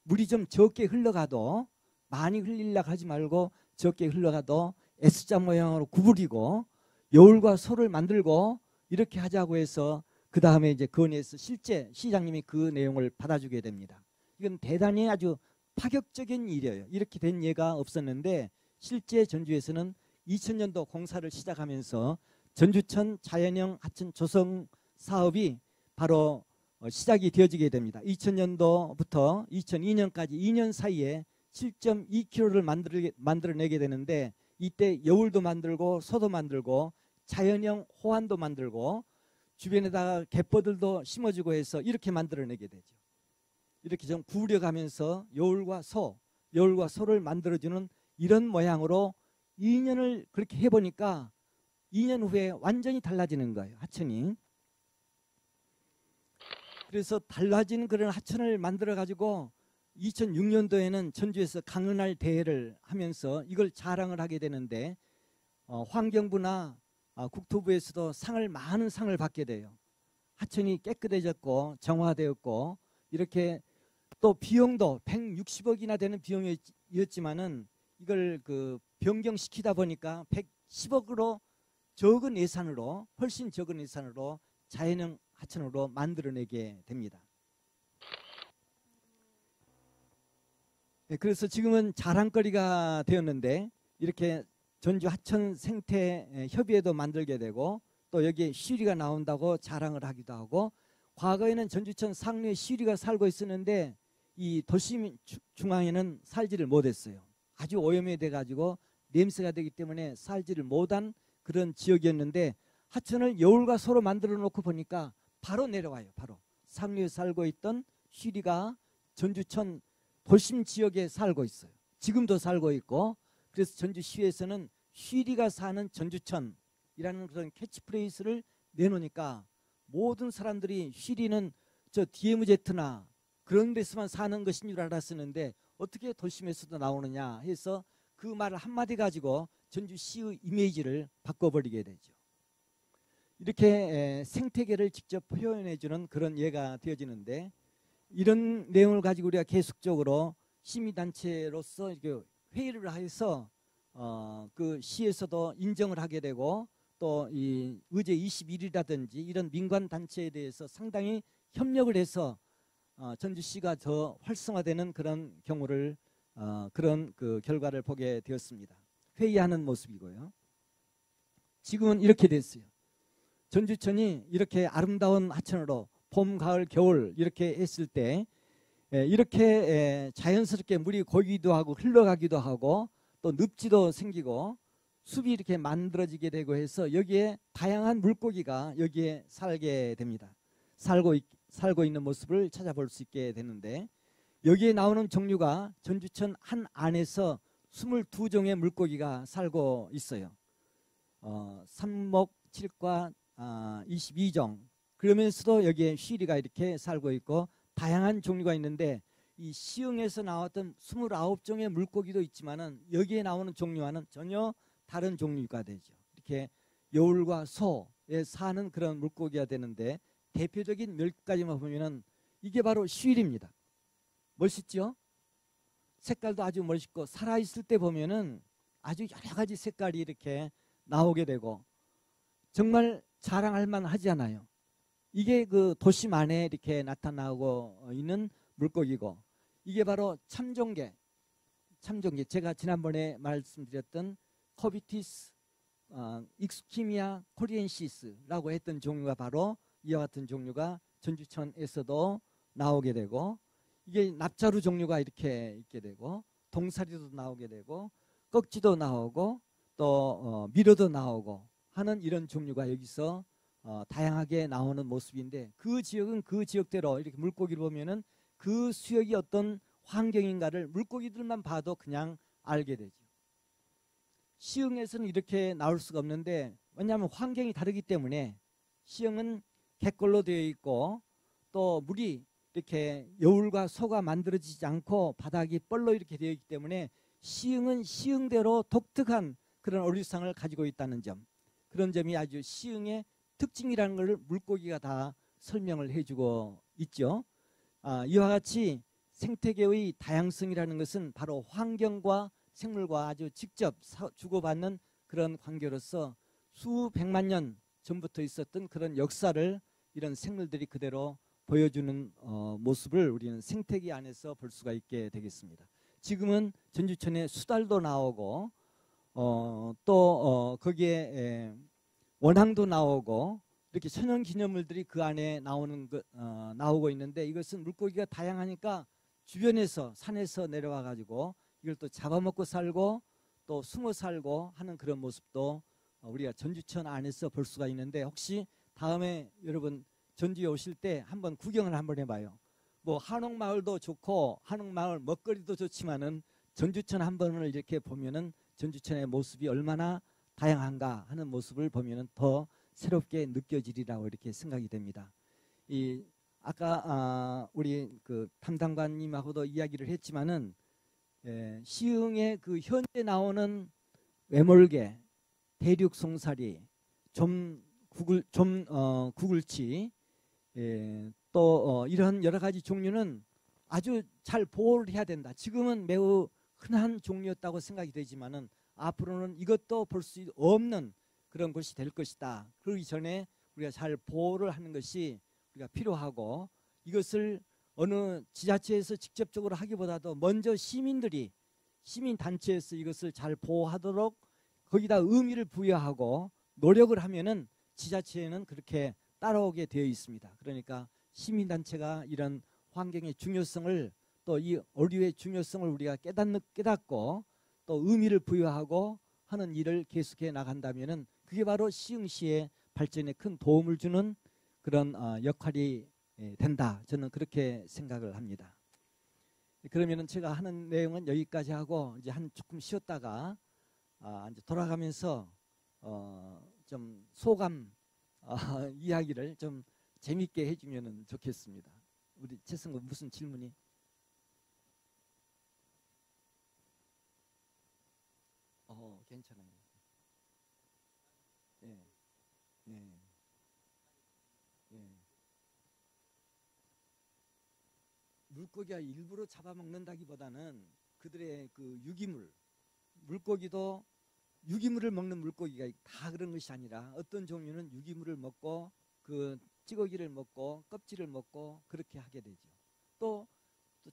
물이 좀 적게 흘러가도 많이 흘리려고 하지 말고 적게 흘러가도 S자 모양으로 구부리고 여울과 소를 만들고 이렇게 하자고 해서 그 다음에 이제 건의해서 실제 시장님이 그 내용을 받아주게 됩니다. 이건 대단히 아주 파격적인 일이에요. 이렇게 된 예가 없었는데 실제 전주에서는 2000년도 공사를 시작하면서 전주천 자연형 하천 조성 사업이 바로 시작이 되어지게 됩니다. 2000년도부터 2002년까지 2년 사이에 7.2km를 만들어내게 되는데 이때 여울도 만들고 소도 만들고 자연형 호환도 만들고 주변에다가 갯벌들도 심어주고 해서 이렇게 만들어내게 되죠. 이렇게 좀 구부려가면서 여울과 소를 만들어주는 이런 모양으로 2년을 그렇게 해보니까 2년 후에 완전히 달라지는 거예요. 하천이. 그래서 달라진 그런 하천을 만들어 가지고 2006년도에는 전주에서 강은할 대회를 하면서 이걸 자랑을 하게 되는데 환경부나 국토부에서도 많은 상을 받게 돼요. 하천이 깨끗해졌고 정화되었고 이렇게 또 비용도 160억이나 되는 비용이었지만은 이걸 변경시키다 보니까 110억으로 적은 예산으로 훨씬 적은 예산으로 자연형 하천으로 만들어내게 됩니다. 네, 그래서 지금은 자랑거리가 되었는데 이렇게 전주 하천 생태 협의회도 만들게 되고 또 여기에 시리가 나온다고 자랑을 하기도 하고 과거에는 전주천 상류에 시리가 살고 있었는데 이 도심 중앙에는 살지를 못했어요. 아주 오염이 돼가지고 냄새가 되기 때문에 살지를 못한 그런 지역이었는데 하천을 여울과 소로 만들어 놓고 보니까 바로 내려와요. 바로 상류에 살고 있던 시리가 전주천 도심 지역에 살고 있어요. 지금도 살고 있고 그래서 전주시에서는 시리가 사는 전주천이라는 그런 캐치프레이즈를 내놓으니까 모든 사람들이 시리는 저 DMZ나 그런 데서만 사는 것인 줄 알았었는데 어떻게 도심에서도 나오느냐 해서 그 말을 한마디 가지고 전주시의 이미지를 바꿔버리게 되죠. 이렇게 생태계를 직접 표현해주는 그런 예가 되어지는데 이런 내용을 가지고 우리가 계속적으로 시민단체로서 이렇게 회의를 해서 그 시에서도 인정을 하게 되고 또 이 의제 21이라든지 이런 민간단체에 대해서 상당히 협력을 해서 전주시가 더 활성화되는 그런 경우를 그런 그 결과를 보게 되었습니다. 회의하는 모습이고요. 지금은 이렇게 됐어요. 전주천이 이렇게 아름다운 하천으로 봄, 가을, 겨울 이렇게 했을 때 이렇게 자연스럽게 물이 고이기도 하고 흘러가기도 하고 또 늪지도 생기고 숲이 이렇게 만들어지게 되고 해서 여기에 다양한 물고기가 여기에 살게 됩니다. 살고 있는 모습을 찾아볼 수 있게 되는데 여기에 나오는 종류가 전주천 한 안에서 22종의 물고기가 살고 있어요. 삼목, 칠과 22종. 그러면서도 여기에 쉬리가 이렇게 살고 있고 다양한 종류가 있는데 이 시흥에서 나왔던 29종의 물고기도 있지만은 여기에 나오는 종류와는 전혀 다른 종류가 되죠. 이렇게 여울과 소에 사는 그런 물고기가 되는데 대표적인 몇 가지만 보면은 이게 바로 쉬리입니다. 멋있죠? 색깔도 아주 멋있고 살아있을 때 보면은 아주 여러 가지 색깔이 이렇게 나오게 되고 정말 자랑할 만하지 않아요. 이게 그 도심 안에 이렇게 나타나고 있는 물고기고 이게 바로 참종개 제가 지난번에 말씀드렸던 커비티스 익스키미아 코리엔시스라고 했던 종류가 바로 이와 같은 종류가 전주천에서도 나오게 되고 이게 납자루 종류가 이렇게 있게 되고 동사리도 나오게 되고 꺽지도 나오고 또 미로도 나오고 하는 이런 종류가 여기서 다양하게 나오는 모습인데, 그 지역은 그 지역대로 이렇게 물고기를 보면은 그 수역이 어떤 환경인가를 물고기들만 봐도 그냥 알게 되죠. 시흥에서는 이렇게 나올 수가 없는데, 왜냐하면 환경이 다르기 때문에. 시흥은 갯벌로 되어 있고 또 물이 이렇게 여울과 소가 만들어지지 않고 바닥이 뻘로 이렇게 되어 있기 때문에 시흥은 시흥대로 독특한 그런 어류상을 가지고 있다는 점, 그런 점이 아주 시흥의 특징이라는 걸 물고기가 다 설명을 해주고 있죠. 이와 같이 생태계의 다양성이라는 것은 바로 환경과 생물과 아주 직접 주고받는 그런 관계로서 수백만 년 전부터 있었던 그런 역사를 이런 생물들이 그대로 보여주는 모습을 우리는 생태계 안에서 볼 수가 있게 되겠습니다. 지금은 전주천에 수달도 나오고 또 거기에 원앙도 나오고 이렇게 천연기념물들이 그 안에 나오고 있는데, 이것은 물고기가 다양하니까 주변에서 산에서 내려와 가지고 이걸 또 잡아먹고 살고 또 숨어 살고 하는 그런 모습도 우리가 전주천 안에서 볼 수가 있는데, 혹시 다음에 여러분 전주에 오실 때 한번 구경을 한번 해봐요. 뭐 한옥마을도 좋고 한옥마을 먹거리도 좋지만은 전주천 한 번을 이렇게 보면은 전주천의 모습이 얼마나 다양한가 하는 모습을 보면은 더 새롭게 느껴지리라고 이렇게 생각이 됩니다. 아까 우리 그 담당관님하고도 이야기를 했지만은 시흥의 그 현재 나오는 외몰개, 대륙송사리, 구글치, 또 이런 여러 가지 종류는 아주 잘 보호를 해야 된다. 지금은 매우 흔한 종류였다고 생각이 되지만은 앞으로는 이것도 볼 수 없는 그런 것이 될 것이다. 그러기 전에 우리가 잘 보호를 하는 것이 우리가 필요하고, 이것을 어느 지자체에서 직접적으로 하기보다도 먼저 시민단체에서 이것을 잘 보호하도록 거기다 의미를 부여하고 노력을 하면은 지자체에는 그렇게 따라오게 되어 있습니다. 그러니까 시민단체가 이런 환경의 중요성을, 또 이 어류의 중요성을 우리가 깨닫고 또 의미를 부여하고 하는 일을 계속해 나간다면은 그게 바로 시흥시의 발전에 큰 도움을 주는 그런 역할이 된다. 저는 그렇게 생각을 합니다. 그러면은 제가 하는 내용은 여기까지 하고 이제 조금 쉬었다가 이제 돌아가면서 좀 소감 이야기를 좀 재밌게 해주면 좋겠습니다. 우리 최승구 무슨 질문이? 괜찮아요. 예, 예, 예. 물고기가 일부러 잡아먹는다기보다는 그들의 그 유기물, 물고기도 유기물을 먹는 물고기가 다 그런 것이 아니라 어떤 종류는 유기물을 먹고 그 찌꺼기를 먹고 껍질을 먹고 그렇게 하게 되죠. 또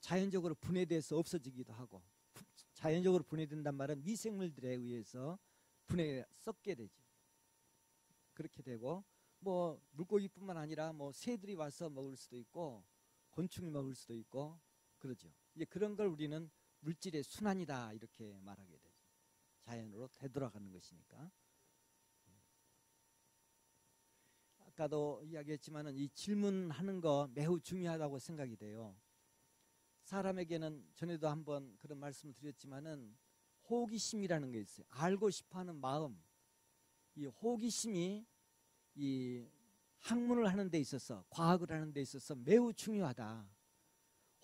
자연적으로 분해돼서 없어지기도 하고, 자연적으로 분해된단 말은 미생물들에 의해서 썩게 되죠. 그렇게 되고, 뭐 물고기뿐만 아니라 뭐 새들이 와서 먹을 수도 있고 곤충이 먹을 수도 있고 그러죠. 이제 그런 걸 우리는 물질의 순환이다 이렇게 말하게 되죠. 자연으로 되돌아가는 것이니까. 아까도 이야기했지만은 이 질문하는 거 매우 중요하다고 생각이 돼요. 사람에게는 전에도 한번 그런 말씀을 드렸지만은 호기심이라는 게 있어요. 알고 싶어하는 마음. 이 호기심이 이 학문을 하는 데 있어서, 과학을 하는 데 있어서 매우 중요하다.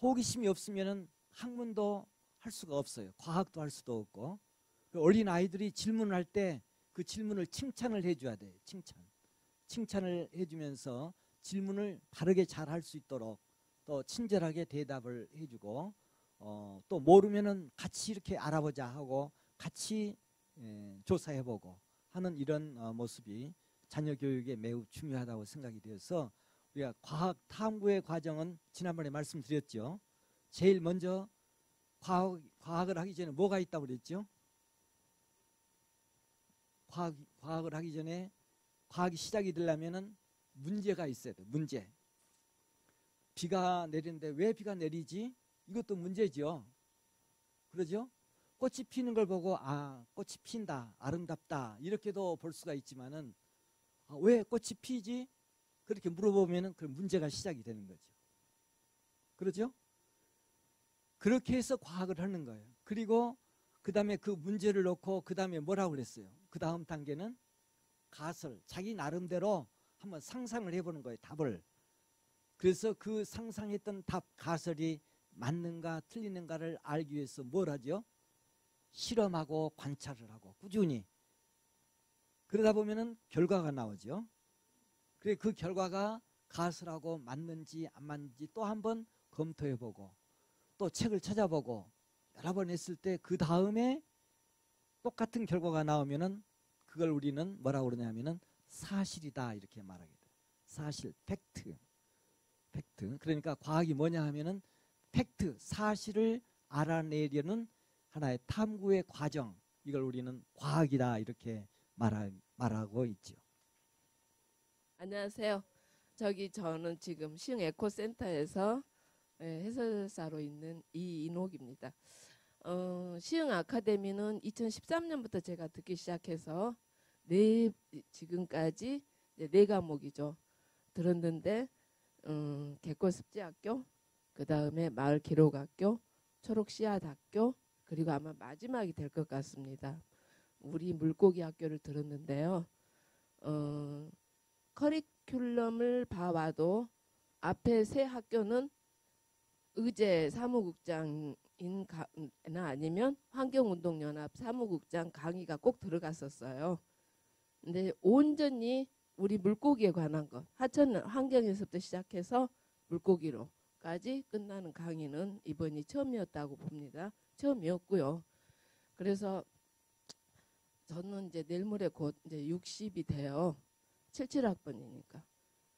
호기심이 없으면은 학문도 할 수가 없어요. 과학도 할 수도 없고. 어린 아이들이 질문을 할 때 그 질문을 칭찬을 해줘야 돼요. 칭찬을 해주면서 질문을 바르게 잘 할 수 있도록 또 친절하게 대답을 해주고, 또 모르면은 같이 이렇게 알아보자 하고 같이 조사해보고 하는 이런 모습이 자녀 교육에 매우 중요하다고 생각이 되어서, 우리가 과학 탐구의 과정은 지난번에 말씀드렸죠. 제일 먼저 과학을 하기 전에 뭐가 있다고 그랬죠? 과학을 하기 전에, 과학이 시작이 되려면은 문제가 있어야 돼. 문제. 비가 내리는데 왜 비가 내리지? 이것도 문제죠. 그러죠? 꽃이 피는 걸 보고 아, 꽃이 핀다, 아름답다 이렇게도 볼 수가 있지만은 아, 왜 꽃이 피지? 그렇게 물어보면은 그 문제가 시작이 되는 거죠. 그러죠? 그렇게 해서 과학을 하는 거예요. 그리고 그 다음에 그 문제를 놓고 그 다음에 뭐라고 그랬어요? 그 다음 단계는 가설, 자기 나름대로 한번 상상을 해보는 거예요. 답을. 그래서 그 상상했던 답, 가설이 맞는가 틀리는가를 알기 위해서 뭘 하죠? 실험하고 관찰을 하고 꾸준히. 그러다 보면은 결과가 나오죠. 그래 그 결과가 가설하고 맞는지 안 맞는지 또 한번 검토해보고 또 책을 찾아보고 여러 번 했을 때 그 다음에 똑같은 결과가 나오면은 그걸 우리는 뭐라고 그러냐면은 사실이다 이렇게 말하게 돼요. 사실, 팩트. 팩트. 그러니까 과학이 뭐냐 하면은 팩트, 사실을 알아내려는 하나의 탐구의 과정. 이걸 우리는 과학이다 이렇게 말하고 있죠. 안녕하세요. 저는 지금 시흥 에코센터에서 해설사로 있는 이인옥입니다. 시흥 아카데미는 2013년부터 제가 듣기 시작해서 지금까지 네 과목이죠. 들었는데 개꽃습지학교, 그 다음에 마을기록학교, 초록씨앗학교, 그리고 아마 마지막이 될 것 같습니다. 우리 물고기 학교를 들었는데요. 커리큘럼을 봐와도 앞에 세 학교는 의제 사무국장이나 아니면 환경운동연합 사무국장 강의가 꼭 들어갔었어요. 근데 온전히 우리 물고기에 관한 것, 하천 환경에서부터 시작해서 물고기로까지 끝나는 강의는 이번이 처음이었다고 봅니다. 처음이었고요. 그래서 저는 이제 내일 모레 곧 이제 60이 돼요. 77학번이니까.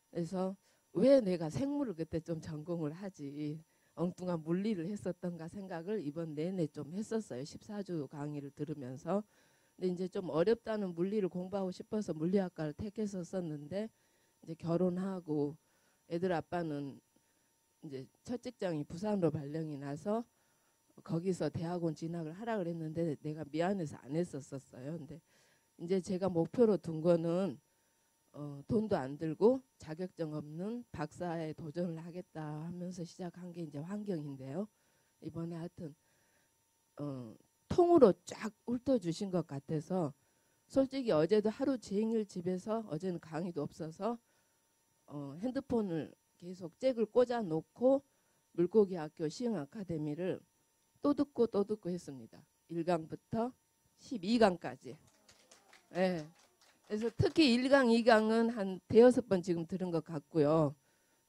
그래서 왜 내가 생물을 그때 좀 전공을 하지, 엉뚱한 물리를 했었던가 생각을 이번 내내 좀 했었어요. 14주 강의를 들으면서. 근데 이제 좀 어렵다는 물리를 공부하고 싶어서 물리학과를 택했었는데 이제 결혼하고 애들 아빠는 이제 첫 직장이 부산으로 발령이 나서 거기서 대학원 진학을 하라 그랬는데 내가 미안해서 안 했었어요. 근데 이제 제가 목표로 둔 거는 돈도 안 들고 자격증 없는 박사에 도전을 하겠다 하면서 시작한 게 이제 환경인데요. 이번에 하여튼 통으로 쫙 훑어주신 것 같아서 솔직히 어제도 하루 종일 집에서, 어제는 강의도 없어서 핸드폰을 계속 잭을 꽂아 놓고 물고기 학교 시흥 아카데미를 또 듣고 또 듣고 했습니다. 1강부터 12강까지. 네. 그래서 특히 1강, 2강은 한 대여섯 번 지금 들은 것 같고요.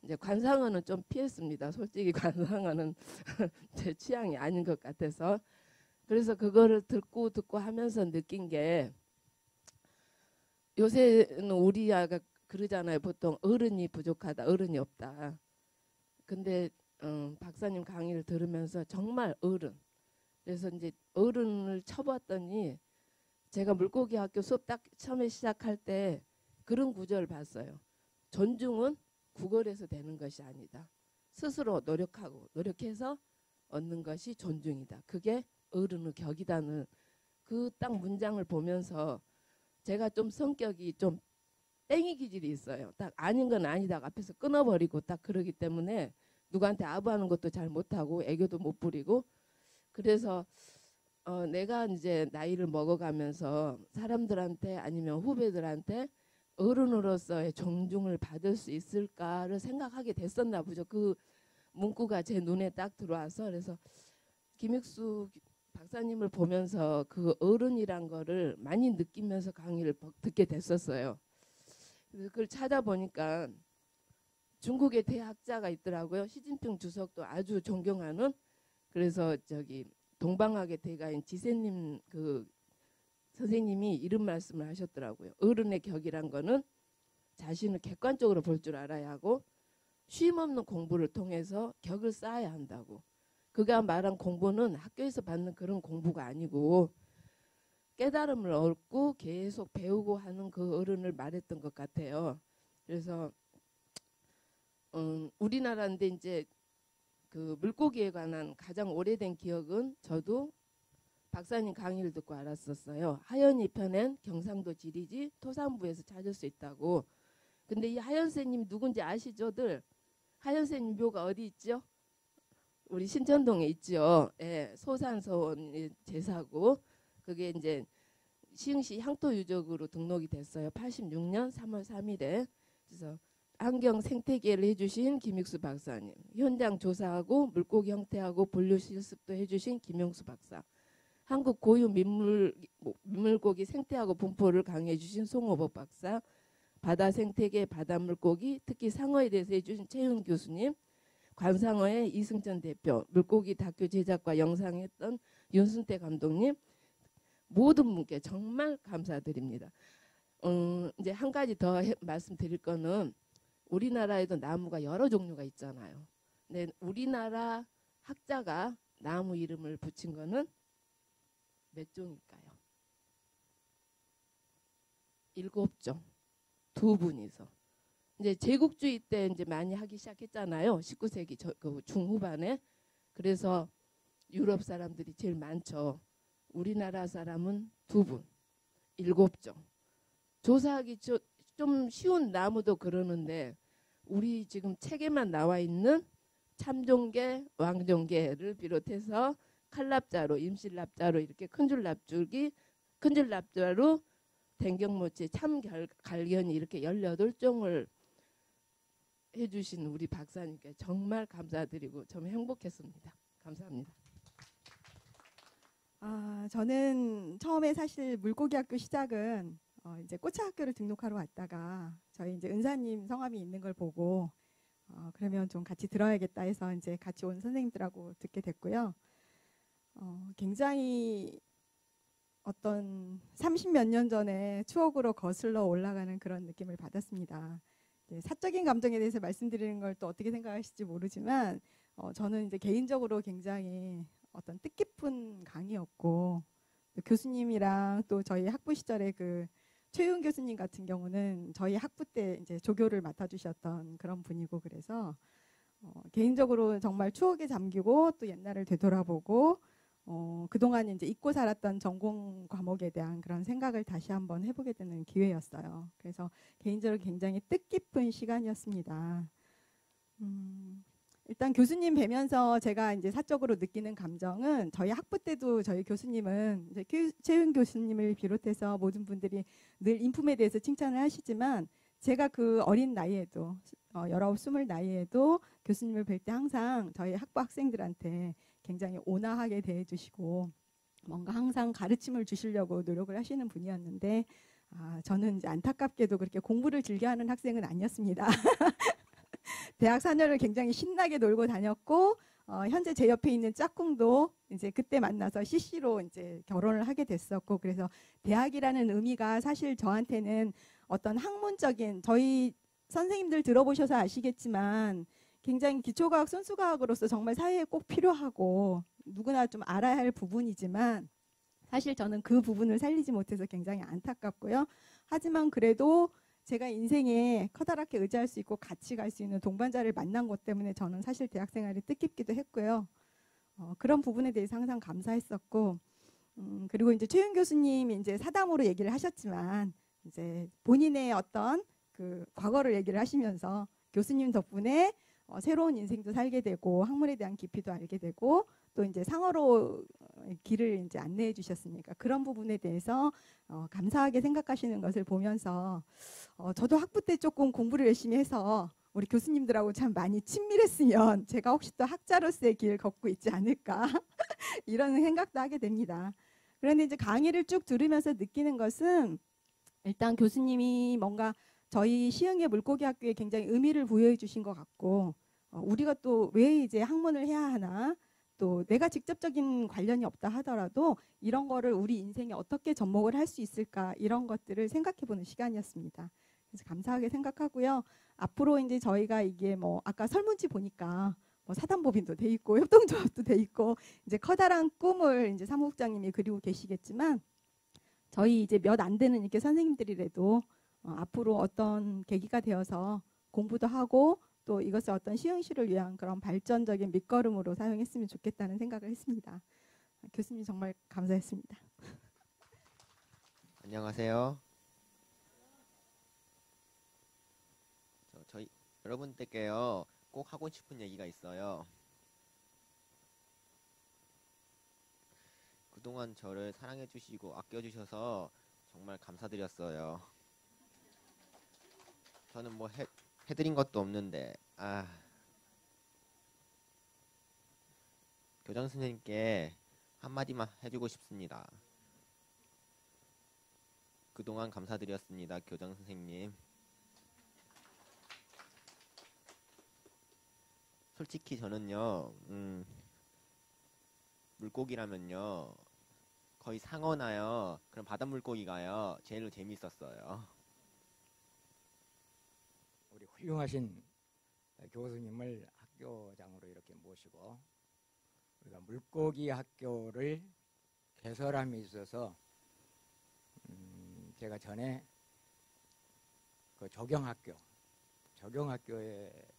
이제 관상어는 좀 피했습니다. 솔직히 관상어는 제 취향이 아닌 것 같아서. 그래서 그거를 듣고 하면서 느낀 게, 요새는 우리 아가 그러잖아요. 보통 어른이 부족하다, 어른이 없다. 근데 박사님 강의를 들으면서 정말 어른. 그래서 이제 어른을 쳐봤더니 제가 물고기 학교 수업 딱 처음에 시작할 때 그런 구절을 봤어요. 존중은 구걸해서 되는 것이 아니다. 스스로 노력해서 얻는 것이 존중이다. 그게 어른의 격이다는 그 딱 문장을 보면서 제가 좀 성격이 좀 땡이 기질이 있어요. 딱 아닌 건 아니다 앞에서 끊어버리고 딱 그러기 때문에 누구한테 아부하는 것도 잘 못하고 애교도 못 부리고, 그래서 내가 이제 나이를 먹어가면서 사람들한테 아니면 후배들한테 어른으로서의 존중을 받을 수 있을까를 생각하게 됐었나 보죠. 그 문구가 제 눈에 딱 들어와서. 그래서 김익수 박사님을 보면서 그 어른이란 거를 많이 느끼면서 강의를 듣게 됐었어요. 그래서 그걸 찾아보니까 중국의 대학자가 있더라고요. 시진핑 주석도 아주 존경하는. 그래서 동방학의 대가인 지세님 그 선생님이 이런 말씀을 하셨더라고요. 어른의 격이란 거는 자신을 객관적으로 볼 줄 알아야 하고 쉼없는 공부를 통해서 격을 쌓아야 한다고. 그가 말한 공부는 학교에서 받는 그런 공부가 아니고 깨달음을 얻고 계속 배우고 하는 그 어른을 말했던 것 같아요. 그래서 우리나라인데 이제 그 물고기에 관한 가장 오래된 기억은 저도 박사님 강의를 듣고 알았었어요. 하연이 펴낸 경상도 지리지 토산부에서 찾을 수 있다고. 근데 이 하연쌤님 누군지 아시죠들? 하연쌤님 묘가 어디 있죠? 우리 신천동에 있죠. 예, 소산서원 제사고 그게 이제 시흥시 향토 유적으로 등록이 됐어요. 86년 3월 3일에. 그래서 환경 생태계를 해주신 김익수 박사님, 현장 조사하고 물고기 형태하고 분류 실습도 해주신 김용수 박사, 한국 고유 민물고기 생태하고 분포를 강의해 주신 송호복 박사, 바다 생태계 바다 물고기 특히 상어에 대해서 해주신 최윤 교수님, 관상어의 이승천 대표, 물고기 다큐 제작과 영상했던 윤순태 감독님, 모든 분께 정말 감사드립니다. 이제 한 가지 더 말씀드릴 거는 우리나라에도 나무가 여러 종류가 있잖아요. 근데 우리나라 학자가 나무 이름을 붙인 거는 몇 종일까요? 7종. 2분이서. 이제 제국주의 때 이제 많이 하기 시작했잖아요. 19세기 그 중후반에. 그래서 유럽 사람들이 제일 많죠. 우리나라 사람은 2분, 7종. 조사하기 좀 쉬운 나무도 그러는데 우리 지금 책에만 나와 있는 참종계, 왕종계를 비롯해서 칼납자로, 임실납자로 이렇게 큰줄납자로 댕경모치, 참갈견이 이렇게 18종을 해주신 우리 박사님께 정말 감사드리고 좀 행복했습니다. 감사합니다. 저는 처음에 사실 물고기 학교 시작은 이제 꽃차학교를 등록하러 왔다가 저희 이제 은사님 성함이 있는 걸 보고 그러면 좀 같이 들어야겠다 해서 이제 같이 온 선생님들하고 듣게 됐고요. 굉장히 어떤 30몇 년 전에 추억으로 거슬러 올라가는 그런 느낌을 받았습니다. 사적인 감정에 대해서 말씀드리는 걸 또 어떻게 생각하실지 모르지만 저는 이제 개인적으로 굉장히 어떤 뜻깊은 강의였고 교수님이랑 또 저희 학부 시절에 그 최윤 교수님 같은 경우는 저희 학부 때 이제 조교를 맡아주셨던 그런 분이고 그래서 개인적으로 정말 추억에 잠기고 또 옛날을 되돌아보고 그동안 이제 잊고 살았던 전공 과목에 대한 그런 생각을 다시 한번 해보게 되는 기회였어요. 그래서 개인적으로 굉장히 뜻깊은 시간이었습니다. 일단 교수님 뵈면서 제가 이제 사적으로 느끼는 감정은 저희 학부 때도 저희 교수님은 이제 최윤 교수님을 비롯해서 모든 분들이 늘 인품에 대해서 칭찬을 하시지만 제가 그 어린 나이에도 19, 20 나이에도 교수님을 뵐 때 항상 저희 학부 학생들한테 굉장히 온화하게 대해주시고 뭔가 항상 가르침을 주시려고 노력을 하시는 분이었는데 저는 이제 안타깝게도 그렇게 공부를 즐겨하는 학생은 아니었습니다. 대학 4년을 굉장히 신나게 놀고 다녔고 현재 제 옆에 있는 짝꿍도 이제 그때 만나서 CC로 이제 결혼을 하게 됐었고 그래서 대학이라는 의미가 사실 저한테는 어떤 학문적인 저희 선생님들 들어보셔서 아시겠지만 굉장히 기초과학, 순수과학으로서 정말 사회에 꼭 필요하고 누구나 좀 알아야 할 부분이지만 사실 저는 그 부분을 살리지 못해서 굉장히 안타깝고요. 하지만 그래도 제가 인생에 커다랗게 의지할 수 있고 같이 갈 수 있는 동반자를 만난 것 때문에 저는 사실 대학 생활이 뜻깊기도 했고요. 그런 부분에 대해서 항상 감사했었고 그리고 이제 최윤 교수님이 이제 사담으로 얘기를 하셨지만 이제 본인의 어떤 그 과거를 얘기를 하시면서 교수님 덕분에 새로운 인생도 살게 되고 학문에 대한 깊이도 알게 되고 또 이제 상어로 길을 이제 안내해 주셨으니까 그런 부분에 대해서 감사하게 생각하시는 것을 보면서 저도 학부 때 조금 공부를 열심히 해서 우리 교수님들하고 참 많이 친밀했으면 제가 혹시 또 학자로서의 길 걷고 있지 않을까 이런 생각도 하게 됩니다. 그런데 이제 강의를 쭉 들으면서 느끼는 것은 일단 교수님이 뭔가 저희 시흥의 물고기 학교에 굉장히 의미를 부여해 주신 것 같고 우리가 또 왜 이제 학문을 해야 하나 또 내가 직접적인 관련이 없다 하더라도 이런 거를 우리 인생에 어떻게 접목을 할 수 있을까 이런 것들을 생각해보는 시간이었습니다. 그래서 감사하게 생각하고요. 앞으로 이제 저희가 이게 뭐 아까 설문지 보니까 뭐 사단법인도 돼 있고 협동조합도 돼 있고 이제 커다란 꿈을 이제 사무국장님이 그리고 계시겠지만 저희 이제 몇 안 되는 이렇게 선생님들이라도 앞으로 어떤 계기가 되어서 공부도 하고 또 이것을 어떤 시흥시를 위한 그런 발전적인 밑거름으로 사용했으면 좋겠다는 생각을 했습니다. 교수님 정말 감사했습니다. 안녕하세요. 저희 여러분들께요 꼭 하고 싶은 얘기가 있어요. 그동안 저를 사랑해 주시고 아껴 주셔서 정말 감사드렸어요. 저는 뭐 해드린 것도 없는데 교장 선생님께 한마디만 해주고 싶습니다. 그동안 감사드렸습니다, 교장 선생님. 솔직히 저는요, 물고기라면요, 거의 상어나요, 그런 바다 물고기가요, 제일 재밌었어요. 우리 훌륭하신 교수님을 학교장으로 이렇게 모시고 우리가 물고기 학교를 개설함에 있어서 제가 전에 그 적용학교에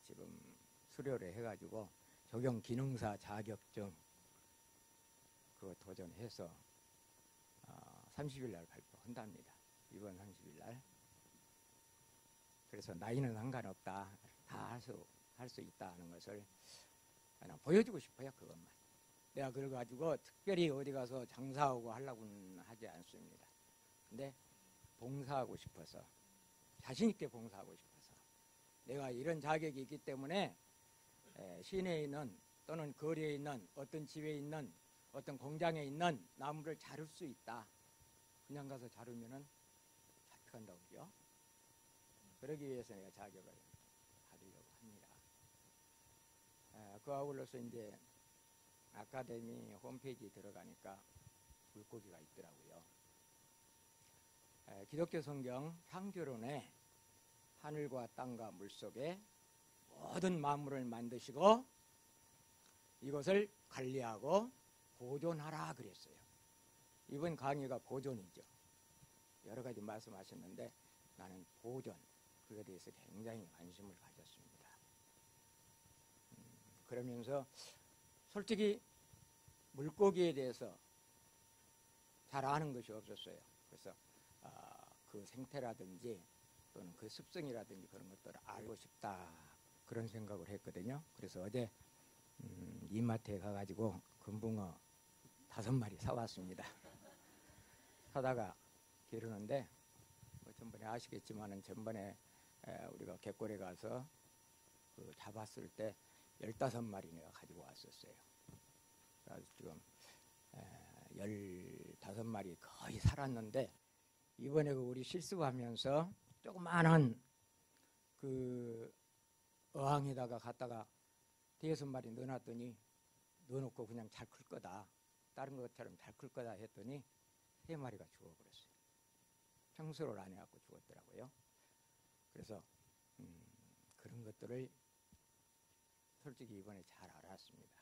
지금 수료를 해가지고 적용기능사 자격증 그거 도전해서 30일 날 발표한답니다. 이번 30일 날. 그래서 나이는 상관없다. 다 할 수 있다는 것을 그냥 보여주고 싶어요. 그것만. 내가 그걸 가지고 특별히 어디 가서 장사하고 하려고는 하지 않습니다. 근데 봉사하고 싶어서, 자신 있게 봉사하고 싶어서, 내가 이런 자격이 있기 때문에 시내에 있는 또는 거리에 있는 어떤 집에 있는 어떤 공장에 있는 나무를 자를 수 있다. 그냥 가서 자르면은 잡혀간다고 그러죠. 그러기 위해서 내가 자격을 받으려고 합니다. 그 아울러서 이제 아카데미 홈페이지에 들어가니까 물고기가 있더라고요. 기독교 성경 창조론에 하늘과 땅과 물속에 모든 만물을 만드시고 이것을 관리하고 보존하라 그랬어요. 이번 강의가 보존이죠. 여러 가지 말씀하셨는데 나는 보존, 그에 대해서 굉장히 관심을 가졌습니다. 그러면서 솔직히 물고기에 대해서 잘 아는 것이 없었어요. 그래서 그 생태라든지 또는 그 습성이라든지 그런 것들을 알고 싶다 그런 생각을 했거든요. 그래서 어제 이마트에 가가지고 금붕어 5마리 사왔습니다. 사다가 기르는데 뭐 전번에 아시겠지만은 전번에 우리가 갯골에 가서 그 잡았을 때 15마리 내가 가지고 왔었어요. 그래서 지금 15마리 거의 살았는데 이번에 그 우리 실습하면서 조그마한 그 어항에다가 갖다가 5마리 넣어놨더니 넣어놓고 그냥 잘 클 거다. 다른 것처럼 잘 클 거다 했더니 3마리가 죽어버렸어요. 평수를 안 해갖고 죽었더라고요. 그래서 그런 것들을 솔직히 이번에 잘 알았습니다.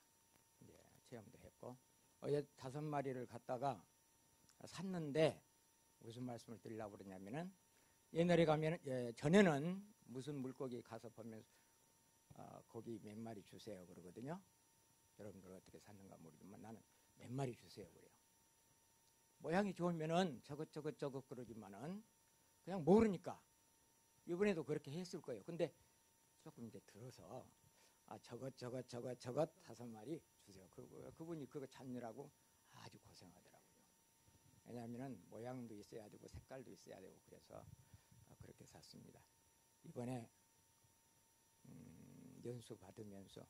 이제 체험도 했고 어제 5마리를 갖다가 샀는데 무슨 말씀을 드리려고 그러냐면은 옛날에 가면 전에는 무슨 물고기 가서 보면 고기 몇 마리 주세요 그러거든요. 여러분들 어떻게 샀는가 모르지만 나는 몇 마리 주세요 그래요. 모양이 좋으면은 저것 그러지만은 그냥 모르니까 이번에도 그렇게 했을 거예요. 근데 조금 이제 들어서 저것 5마리 주세요. 그분이 그거 찾느라고 아주 고생하더라고요. 왜냐하면은 모양도 있어야 되고 색깔도 있어야 되고 그래서 그렇게 샀습니다. 이번에 연수 받으면서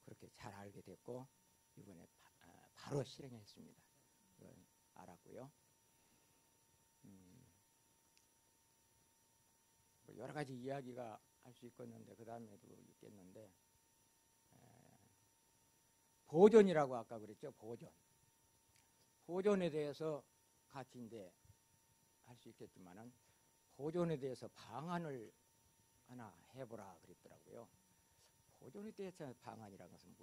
그렇게 잘 알게 됐고 이번에 바로 실행했습니다. 알았고요. 뭐 여러 가지 이야기가 할 수 있겠는데 그 다음에도 있겠는데 보존이라고 아까 그랬죠. 보존에 대해서 같이 이제 할 수 있겠지만은 보존에 대해서 방안을 하나 해보라 그랬더라고요. 보존에 대해서 방안이라는 것은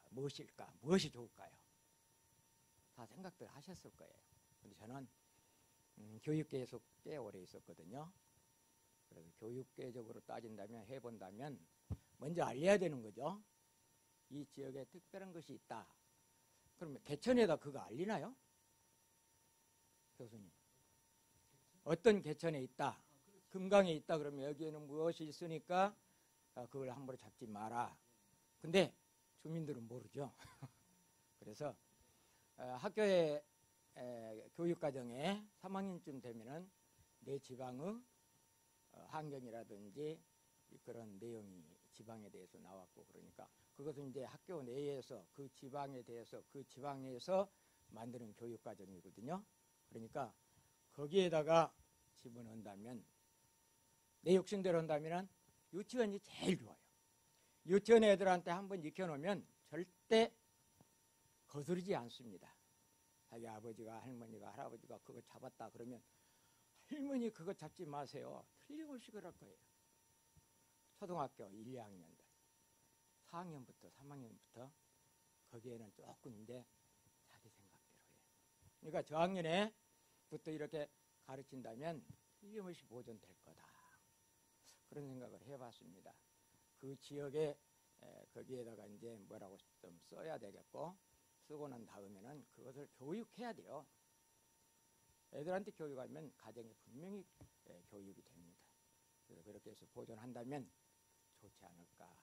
무엇일까? 무엇이 좋을까요? 다 생각들 하셨을 거예요. 근데 저는 교육계에서 꽤 오래 있었거든요. 그래서 교육계적으로 따진다면 해본다면 먼저 알려야 되는 거죠. 이 지역에 특별한 것이 있다. 그러면 개천에다 그거 알리나요? 교수님. 어떤 개천에 있다. 금강에 있다 그러면 여기에는 무엇이 있으니까 그걸 함부로 잡지 마라. 근데 주민들은 모르죠. 그래서 학교의 교육과정에 3학년쯤 되면은 내 지방의 환경이라든지 그런 내용이 지방에 대해서 나왔고 그러니까 그것은 이제 학교 내에서 그 지방에 대해서 그 지방에서 만드는 교육과정이거든요. 그러니까 거기에다가 집어넣는다면 내 욕심대로 한다면 유치원이 제일 좋아요. 유치원 애들한테 한번 익혀놓으면 절대 거스르지 않습니다. 자기 아버지가 할머니가 할아버지가 그거 잡았다 그러면 할머니 그거 잡지 마세요. 틀림없이 그럴 거예요. 초등학교 1, 2학년들 4학년부터 3학년부터 거기에는 조금 이제 자기 생각대로 해요. 그러니까 저학년에부터 이렇게 가르친다면 틀림없이 보존될 거다. 그런 생각을 해봤습니다. 그 지역에 거기에다가 이제 뭐라고 좀 써야 되겠고 쓰고 난 다음에는 그것을 교육해야 돼요. 애들한테 교육하면 가정에 분명히 교육이 됩니다. 그래서 그렇게 해서 보존한다면 좋지 않을까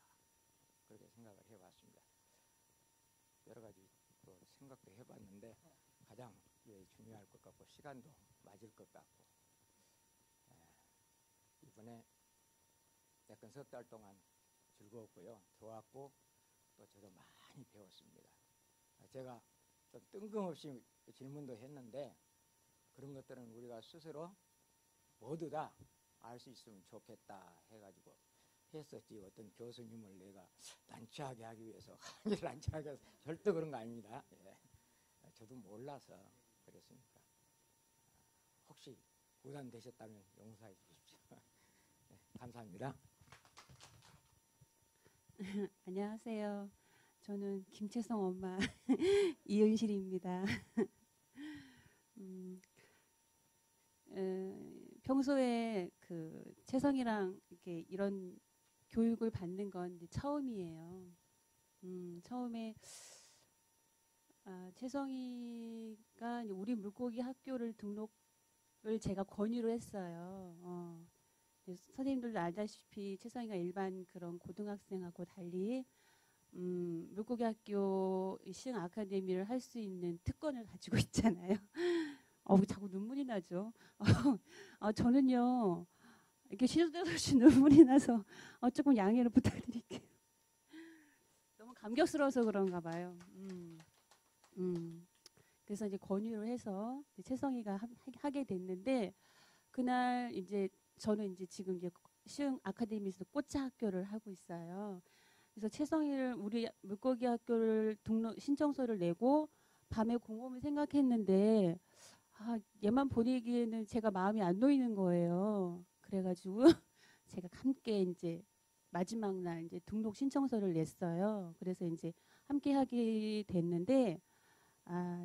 그렇게 생각을 해봤습니다. 여러 가지 또 생각도 해봤는데 가장 중요할 것 같고 시간도 맞을 것 같고 이번에 약간 석 달 동안 즐거웠고요. 좋았고 또 저도 많이 배웠습니다. 제가 좀 뜬금없이 질문도 했는데 그런 것들은 우리가 스스로 모두 다 알 수 있으면 좋겠다 해가지고 했었지. 어떤 교수님을 내가 난처하게 하기 위해서 강의를 난처하게 해서 절대 그런 거 아닙니다. 예. 저도 몰라서 그랬으니까 혹시 부담되셨다면 용서해 주십시오. 네, 감사합니다. 안녕하세요. 저는 김채성 엄마 이은실입니다. 평소에 그 채성이랑 이렇게 이런 교육을 받는 건 이제 처음이에요. 처음에 채성이가 우리 물고기 학교를 등록을 제가 권유를 했어요. 선생님들도 알다시피 채성이가 일반 그런 고등학생하고 달리 물고기 학교 시흥 아카데미를 할 수 있는 특권을 가지고 있잖아요. 자꾸 눈물이 나죠. 저는요 이렇게 시도 때도 없이 눈물이 나서 조금 양해를 부탁드릴게요. 너무 감격스러워서 그런가 봐요. 그래서 이제 권유를 해서 이제 채성이가 하게 됐는데 그날 이제 저는 이제 지금 이제 시흥 아카데미에서 꽃차 학교를 하고 있어요. 그래서 채성이를 우리 물고기 학교를 등록 신청서를 내고 밤에 곰곰이 생각했는데 얘만 보내기에는 제가 마음이 안 놓이는 거예요. 그래가지고 제가 함께 이제 마지막 날 이제 등록 신청서를 냈어요. 그래서 이제 함께 하게 됐는데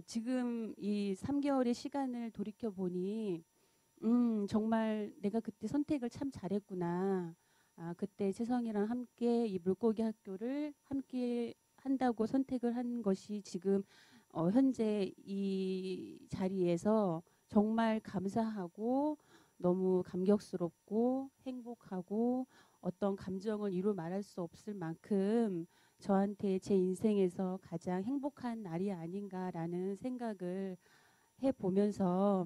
지금 이 3개월의 시간을 돌이켜 보니 정말 내가 그때 선택을 참 잘했구나. 그때 채성이랑 함께 이 물고기 학교를 함께 한다고 선택을 한 것이 지금 현재 이 자리에서 정말 감사하고 너무 감격스럽고 행복하고 어떤 감정을 이루 말할 수 없을 만큼 저한테 제 인생에서 가장 행복한 날이 아닌가라는 생각을 해보면서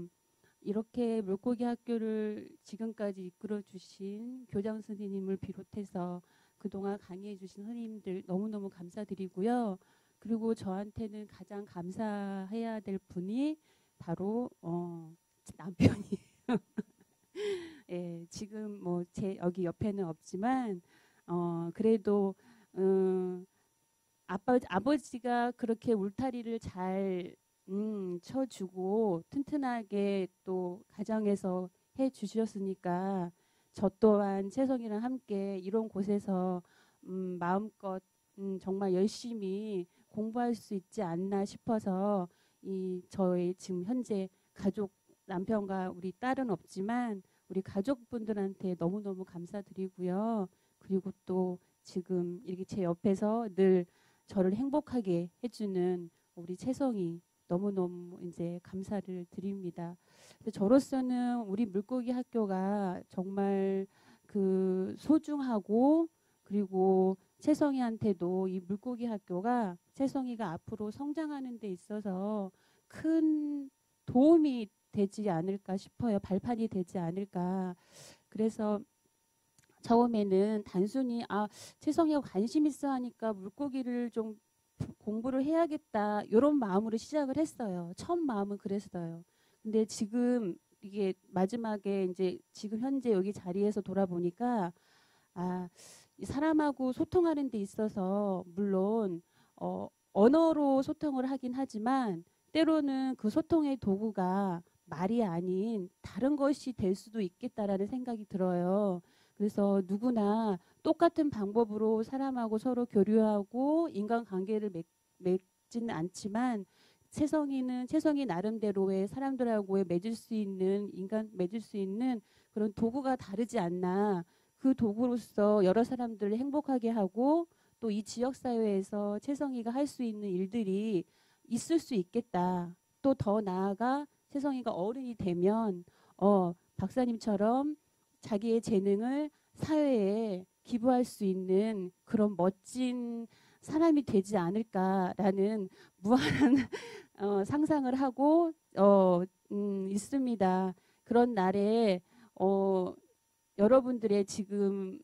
이렇게 물고기 학교를 지금까지 이끌어 주신 교장 선생님을 비롯해서 그동안 강의해 주신 선생님들 너무너무 감사드리고요. 그리고 저한테는 가장 감사해야 될 분이 바로 남편이에요. 예, 지금 뭐 제 여기 옆에는 없지만 그래도 아버지가 그렇게 울타리를 잘 쳐주고 튼튼하게 또 가정에서 해주셨으니까 저 또한 채성이랑 함께 이런 곳에서 마음껏 정말 열심히 공부할 수 있지 않나 싶어서 저희 지금 현재 가족 남편과 우리 딸은 없지만 우리 가족분들한테 너무너무 감사드리고요. 그리고 또 지금 이렇게 제 옆에서 늘 저를 행복하게 해주는 우리 채성이 너무너무 이제 감사를 드립니다. 저로서는 우리 물고기 학교가 정말 그 소중하고, 그리고 채성이한테도 이 물고기 학교가 채성이가 앞으로 성장하는 데 있어서 큰 도움이 되지 않을까 싶어요. 발판이 되지 않을까. 그래서 처음에는 단순히 채성이가 관심 있어 하니까 물고기를 좀 공부를 해야겠다 이런 마음으로 시작을 했어요. 처음 마음은 그랬어요. 근데 지금 이게 마지막에 이제 지금 현재 여기 자리에서 돌아보니까 이 사람하고 소통하는 데 있어서 물론 언어로 소통을 하긴 하지만 때로는 그 소통의 도구가 말이 아닌 다른 것이 될 수도 있겠다라는 생각이 들어요. 그래서 누구나 똑같은 방법으로 사람하고 서로 교류하고 인간관계를 맺지는 않지만 채성이 나름대로의 사람들하고의 맺을 수 있는 그런 도구가 다르지 않나. 그 도구로서 여러 사람들을 행복하게 하고 또 이 지역사회에서 채성이가 할 수 있는 일들이 있을 수 있겠다. 또 더 나아가 채성이가 어른이 되면 박사님처럼 자기의 재능을 사회에 기부할 수 있는 그런 멋진 사람이 되지 않을까라는 무한한 상상을 하고 있습니다. 그런 날에 여러분들의 지금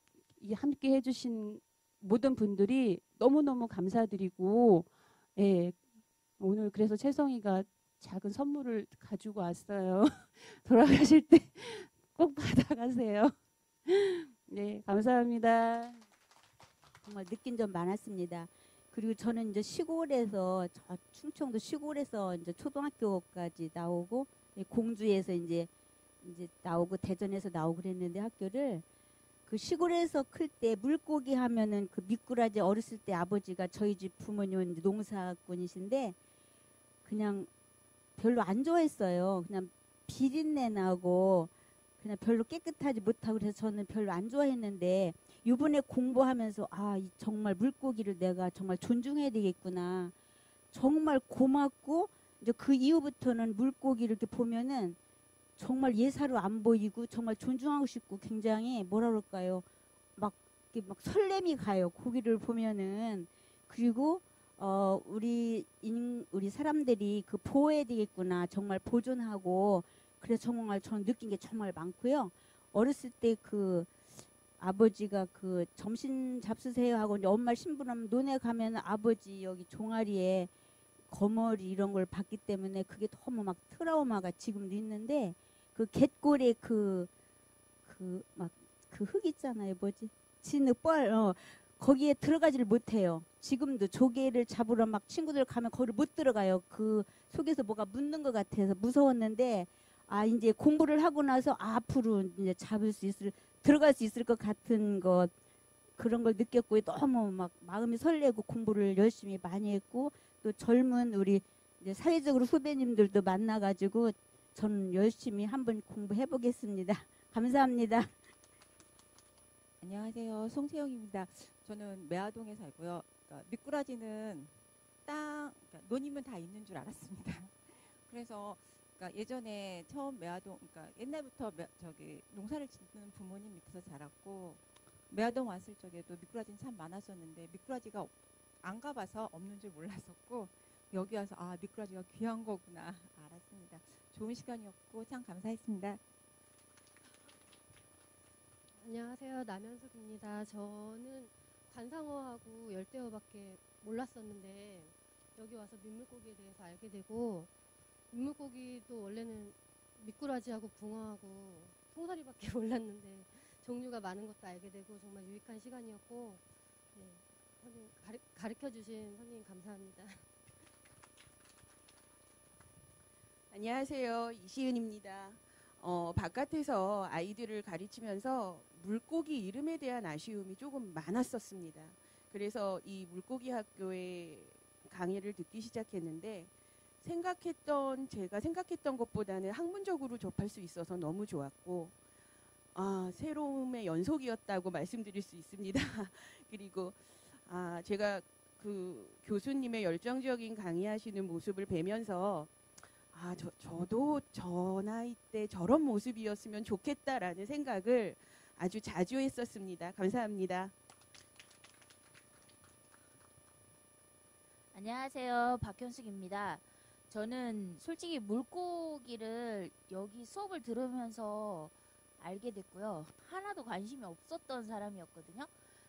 함께 해주신 모든 분들이 너무너무 감사드리고, 예, 오늘 그래서 채성이가 작은 선물을 가지고 왔어요. 돌아가실 때 꼭 받아가세요. 네, 감사합니다. 정말 느낀 점 많았습니다. 그리고 저는 이제 시골에서 충청도 시골에서 이제 초등학교까지 나오고 공주에서 이제 나오고 대전에서 나오고 그랬는데 학교를 그 시골에서 클 때 물고기 하면은 그 미꾸라지 어렸을 때 아버지가 저희 집 부모님은 이제 농사꾼이신데 그냥 별로 안 좋아했어요. 그냥 비린내 나고 그냥 별로 깨끗하지 못하고 그래서 저는 별로 안 좋아했는데 이번에 공부하면서 정말 물고기를 내가 정말 존중해야 되겠구나. 정말 고맙고 이제 그 이후부터는 물고기를 이렇게 보면은 정말 예사로 안 보이고 정말 존중하고 싶고 굉장히 뭐라 그럴까요? 막 설렘이 가요. 고기를 보면은. 그리고 우리 사람들이 그 보호해야 되겠구나. 정말 보존하고 그래서 정말 저는 느낀 게 정말 많고요. 어렸을 때 그 아버지가 그 점심 잡수세요 하고 이제 엄마 심부름 논에 가면 아버지 여기 종아리에 거머리 이런 걸 봤기 때문에 그게 너무 막 트라우마가 지금도 있는데 그 갯골에 그 흙 있잖아요. 뭐지? 진흙벌 거기에 들어가지를 못해요. 지금도 조개를 잡으러 막 친구들 가면 거기를 못 들어가요. 그 속에서 뭐가 묻는 것 같아서 무서웠는데 이제 공부를 하고 나서 앞으로 이제 들어갈 수 있을 것 같은 것 그런 걸 느꼈고 너무 막 마음이 설레고 공부를 열심히 많이 했고 또 젊은 우리 이제 사회적으로 후배님들도 만나가지고 저는 열심히 한번 공부해 보겠습니다. 감사합니다. 안녕하세요. 송세영입니다. 저는 매화동에 살고요. 그러니까 미꾸라지는 그러니까 논이면 다 있는 줄 알았습니다. 그래서 그러니까 예전에 처음 매화동, 그러니까 옛날부터 농사를 짓는 부모님 밑에서 자랐고 매화동 왔을 적에도 미꾸라지는 참 많았었는데 미꾸라지가 안 가봐서 없는 줄 몰랐었고 여기 와서 미꾸라지가 귀한 거구나 알았습니다. 좋은 시간이었고 참 감사했습니다. 안녕하세요. 남현숙입니다. 저는 관상어하고 열대어밖에 몰랐었는데 여기 와서 민물고기에 대해서 알게 되고 민물고기도 원래는 미꾸라지하고 붕어하고 송사리밖에 몰랐는데 종류가 많은 것도 알게 되고 정말 유익한 시간이었고 선생님 가르쳐 주신 선생님 감사합니다. 안녕하세요. 이시은입니다. 바깥에서 아이들을 가르치면서 물고기 이름에 대한 아쉬움이 조금 많았었습니다. 그래서 이 물고기 학교에 강의를 듣기 시작했는데 제가 생각했던 것보다는 학문적으로 접할 수 있어서 너무 좋았고 새로움의 연속이었다고 말씀드릴 수 있습니다. 그리고 제가 그 교수님의 열정적인 강의하시는 모습을 뵈면서 저도 저 나이 때 저런 모습이었으면 좋겠다라는 생각을 아주 자주 했었습니다. 감사합니다. 안녕하세요. 박현숙입니다. 저는 솔직히 물고기를 여기 수업을 들으면서 알게 됐고요. 하나도 관심이 없었던 사람이었거든요.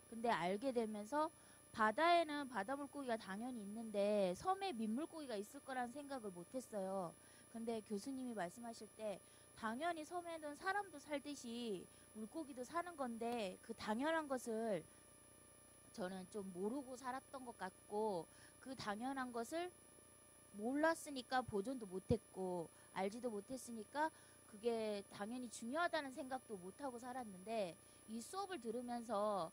근데 알게 되면서 바다에는 바다 물고기가 당연히 있는데 섬에 민물고기가 있을 거란 생각을 못했어요. 근데 교수님이 말씀하실 때 당연히 섬에는 사람도 살듯이 물고기도 사는 건데 그 당연한 것을 저는 좀 모르고 살았던 것 같고 그 당연한 것을 몰랐으니까 보존도 못했고 알지도 못했으니까 그게 당연히 중요하다는 생각도 못하고 살았는데 이 수업을 들으면서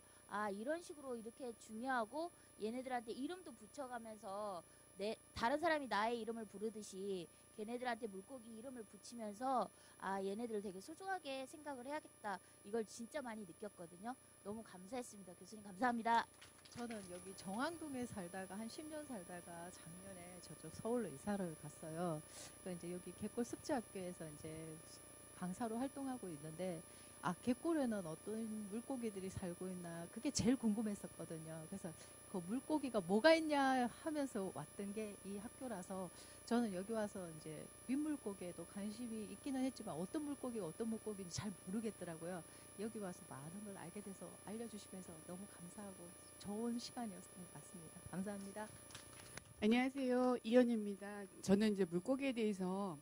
이런 식으로 이렇게 중요하고 얘네들한테 이름도 붙여가면서 다른 사람이 나의 이름을 부르듯이 걔네들한테 물고기 이름을 붙이면서 얘네들을 되게 소중하게 생각을 해야겠다. 이걸 진짜 많이 느꼈거든요. 너무 감사했습니다. 교수님 감사합니다. 저는 여기 정왕동에 살다가 한 10년 살다가 작년에 저쪽 서울로 이사를 갔어요. 그러니까 이제 여기 갯골 습지학교에서 이제 강사로 활동하고 있는데 갯골에는 어떤 물고기들이 살고 있나 그게 제일 궁금했었거든요. 그래서 그 물고기가 뭐가 있냐 하면서 왔던 게 이 학교라서 저는 여기 와서 이제 민물고기에도 관심이 있기는 했지만 어떤 물고기가 어떤 물고기인지 잘 모르겠더라고요. 여기 와서 많은 걸 알게 돼서 알려주시면서 너무 감사하고 좋은 시간이었던 것 같습니다. 감사합니다. 안녕하세요. 이현입니다. 저는 이제 물고기에 대해서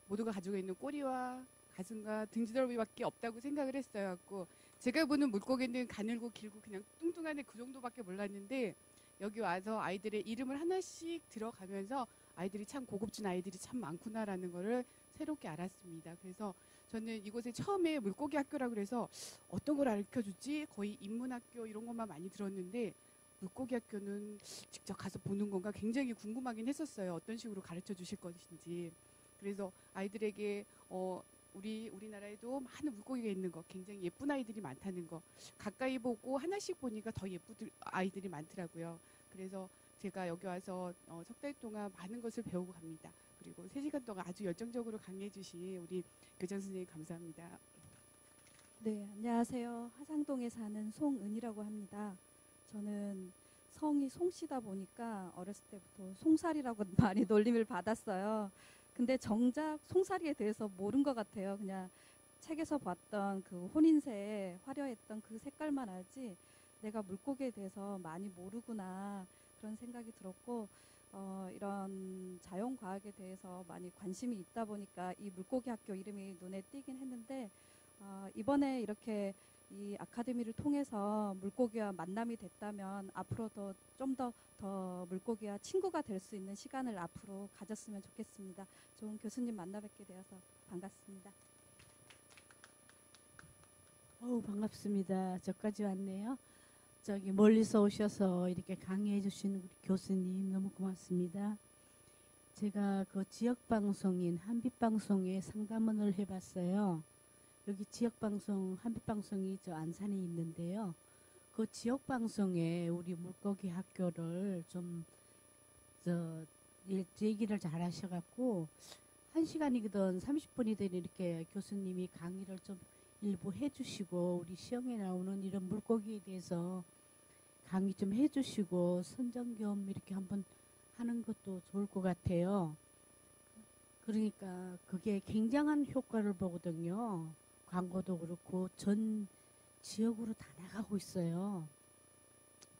모두가 가지고 있는 꼬리와 가슴과 등지더미밖에 없다고 생각을 했어요. 갖고 제가 보는 물고기는 가늘고 길고 그냥 뚱뚱한 애 그 정도밖에 몰랐는데 여기 와서 아이들의 이름을 하나씩 들어가면서 아이들이 참 고급진 아이들이 참 많구나라는 거를 새롭게 알았습니다. 그래서 저는 이곳에 처음에 물고기 학교라고 그래서 어떤 걸 가르쳐주지 거의 인문학교 이런 것만 많이 들었는데 물고기 학교는 직접 가서 보는 건가 굉장히 궁금하긴 했었어요. 어떤 식으로 가르쳐 주실 것인지. 그래서 아이들에게 우리나라에도 많은 물고기가 있는 거, 굉장히 예쁜 아이들이 많다는 거, 가까이 보고 하나씩 보니까 더 예쁜 아이들이 많더라고요. 그래서 제가 여기 와서 석 달 동안 많은 것을 배우고 갑니다. 그리고 3시간 동안 아주 열정적으로 강의해 주신 우리 교장 선생님 감사합니다. 네, 안녕하세요. 화상동에 사는 송은이라고 합니다. 저는 성이 송씨다 보니까 어렸을 때부터 송살이라고 많이 놀림을 받았어요. 근데 정작 송사리에 대해서 모른 것 같아요. 그냥 책에서 봤던 그 혼인새에 화려했던 그 색깔만 알지 내가 물고기에 대해서 많이 모르구나 그런 생각이 들었고 이런 자연과학에 대해서 많이 관심이 있다 보니까 이 물고기 학교 이름이 눈에 띄긴 했는데 이번에 이렇게 이 아카데미를 통해서 물고기와 만남이 됐다면 앞으로 좀 더 물고기와 친구가 될 수 있는 시간을 앞으로 가졌으면 좋겠습니다. 좋은 교수님 만나 뵙게 되어서 반갑습니다. 반갑습니다. 저까지 왔네요. 저기 멀리서 오셔서 이렇게 강의해 주신 우리 교수님 너무 고맙습니다. 제가 그 지역방송인 한빛방송에 상담원을 해봤어요. 여기 지역방송 한빛방송이 저 안산에 있는데요. 그 지역방송에 우리 물고기 학교를 좀 얘기를 잘 하셔갖고 1시간이든 30분이든 이렇게 교수님이 강의를 좀 일부 해주시고 우리 시험에 나오는 이런 물고기에 대해서 강의 좀 해주시고 선정 겸 이렇게 한번 하는 것도 좋을 것 같아요. 그러니까 그게 굉장한 효과를 보거든요. 광고도 그렇고 전 지역으로 다 나가고 있어요.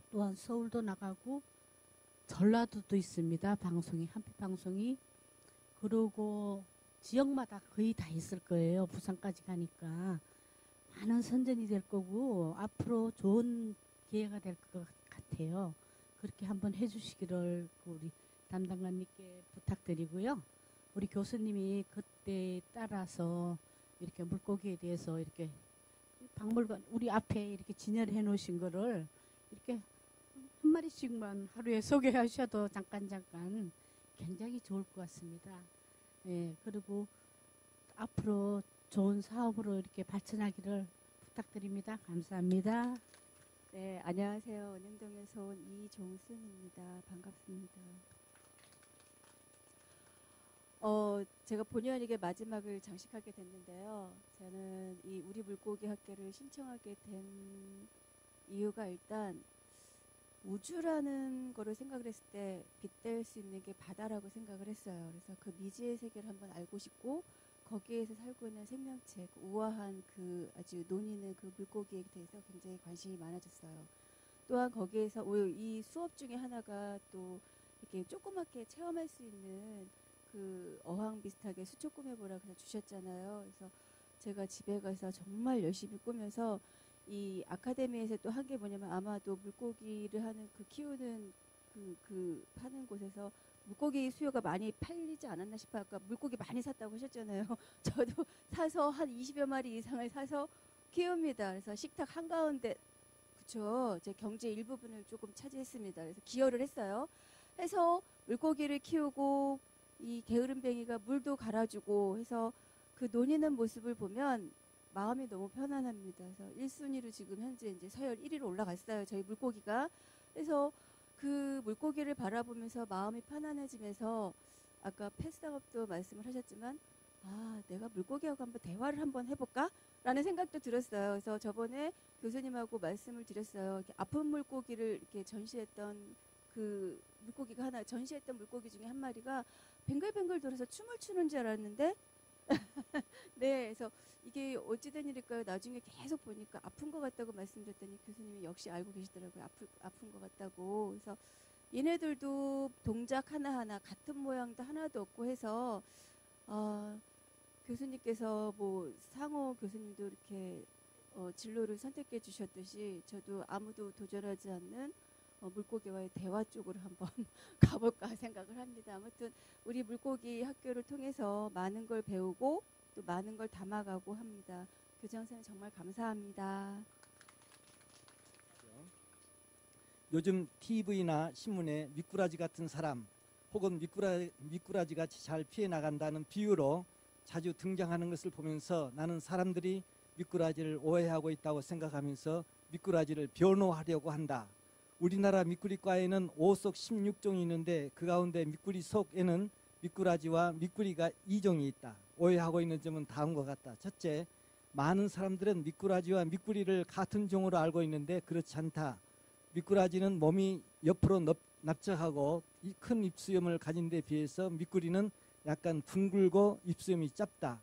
또한 서울도 나가고 전라도도 있습니다. 방송이 한빛 방송이. 그리고 지역마다 거의 다 있을 거예요. 부산까지 가니까 많은 선전이 될 거고 앞으로 좋은 기회가 될 것 같아요. 그렇게 한번 해주시기를 우리 담당관님께 부탁드리고요. 우리 교수님이 그때 따라서 이렇게 물고기에 대해서 이렇게 박물관 우리 앞에 이렇게 진열해 놓으신 거를 이렇게 한 마리씩만 하루에 소개하셔도 잠깐 굉장히 좋을 것 같습니다. 예, 그리고 앞으로 좋은 사업으로 이렇게 발전하기를 부탁드립니다. 감사합니다. 네, 안녕하세요. 은행동에서 온 이종순입니다. 반갑습니다. 제가 본의 아니게 마지막을 장식하게 됐는데요. 저는 이 우리 물고기 학교를 신청하게 된 이유가 일단 우주라는 거를 생각을 했을 때 빗댈 수 있는 게 바다라고 생각을 했어요. 그래서 그 미지의 세계를 한번 알고 싶고 거기에서 살고 있는 생명체, 그 우아한 그 아주 논의는 그 물고기에 대해서 굉장히 관심이 많아졌어요. 또한 거기에서 이 수업 중에 하나가 또 이렇게 조그맣게 체험할 수 있는 그 어항 비슷하게 수초 꾸며보라 그래서 주셨잖아요. 그래서 제가 집에 가서 정말 열심히 꾸며서 이 아카데미에서 또 한 게 뭐냐면 아마도 물고기를 하는 그 키우는 그 파는 곳에서 물고기 수요가 많이 팔리지 않았나 싶어요. 아까 물고기 많이 샀다고 하셨잖아요. 저도 사서 한 20여 마리 이상을 사서 키웁니다. 그래서 식탁 한가운데 그쵸. 제 경제 일부분을 조금 차지했습니다. 그래서 기여를 했어요. 해서 물고기를 키우고 이 게으름뱅이가 물도 갈아주고 해서 그 논이는 모습을 보면 마음이 너무 편안합니다. 그래서 1순위로 지금 현재 이제 서열 1위로 올라갔어요. 저희 물고기가. 그래서 그 물고기를 바라보면서 마음이 편안해지면서 아까 펫사업도 말씀을 하셨지만 내가 물고기하고 한번 대화를 한번 해볼까? 라는 생각도 들었어요. 그래서 저번에 교수님하고 말씀을 드렸어요. 이렇게 아픈 물고기를 이렇게 전시했던 그 물고기가 하나, 전시했던 물고기 중에 한 마리가 뱅글뱅글 돌아서 춤을 추는 줄 알았는데 네, 그래서 이게 어찌된 일일까요? 나중에 계속 보니까 아픈 것 같다고 말씀드렸더니 교수님이 역시 알고 계시더라고요. 아픈 것 같다고. 그래서 얘네들도 동작 하나하나 같은 모양도 하나도 없고 해서 교수님께서 뭐 상호 교수님도 이렇게 진로를 선택해 주셨듯이 저도 아무도 도전하지 않는 물고기와의 대화 쪽으로 한번 가볼까 생각을 합니다. 아무튼 우리 물고기 학교를 통해서 많은 걸 배우고 또 많은 걸 담아가고 합니다. 교장 선생님 정말 감사합니다. 요즘 TV나 신문에 미꾸라지 같은 사람 혹은 미꾸라지같이 잘 피해 나간다는 비유로 자주 등장하는 것을 보면서 나는 사람들이 미꾸라지를 오해하고 있다고 생각하면서 미꾸라지를 변호하려고 한다. 우리나라 미꾸리과에는 5속 16종이 있는데 그 가운데 미꾸리 속에는 미꾸라지와 미꾸리가 2종이 있다. 오해하고 있는 점은 다음과 같다. 첫째, 많은 사람들은 미꾸라지와 미꾸리를 같은 종으로 알고 있는데 그렇지 않다. 미꾸라지는 몸이 옆으로 납작하고 큰 입수염을 가진 데 비해서 미꾸리는 약간 둥글고 입수염이 짧다.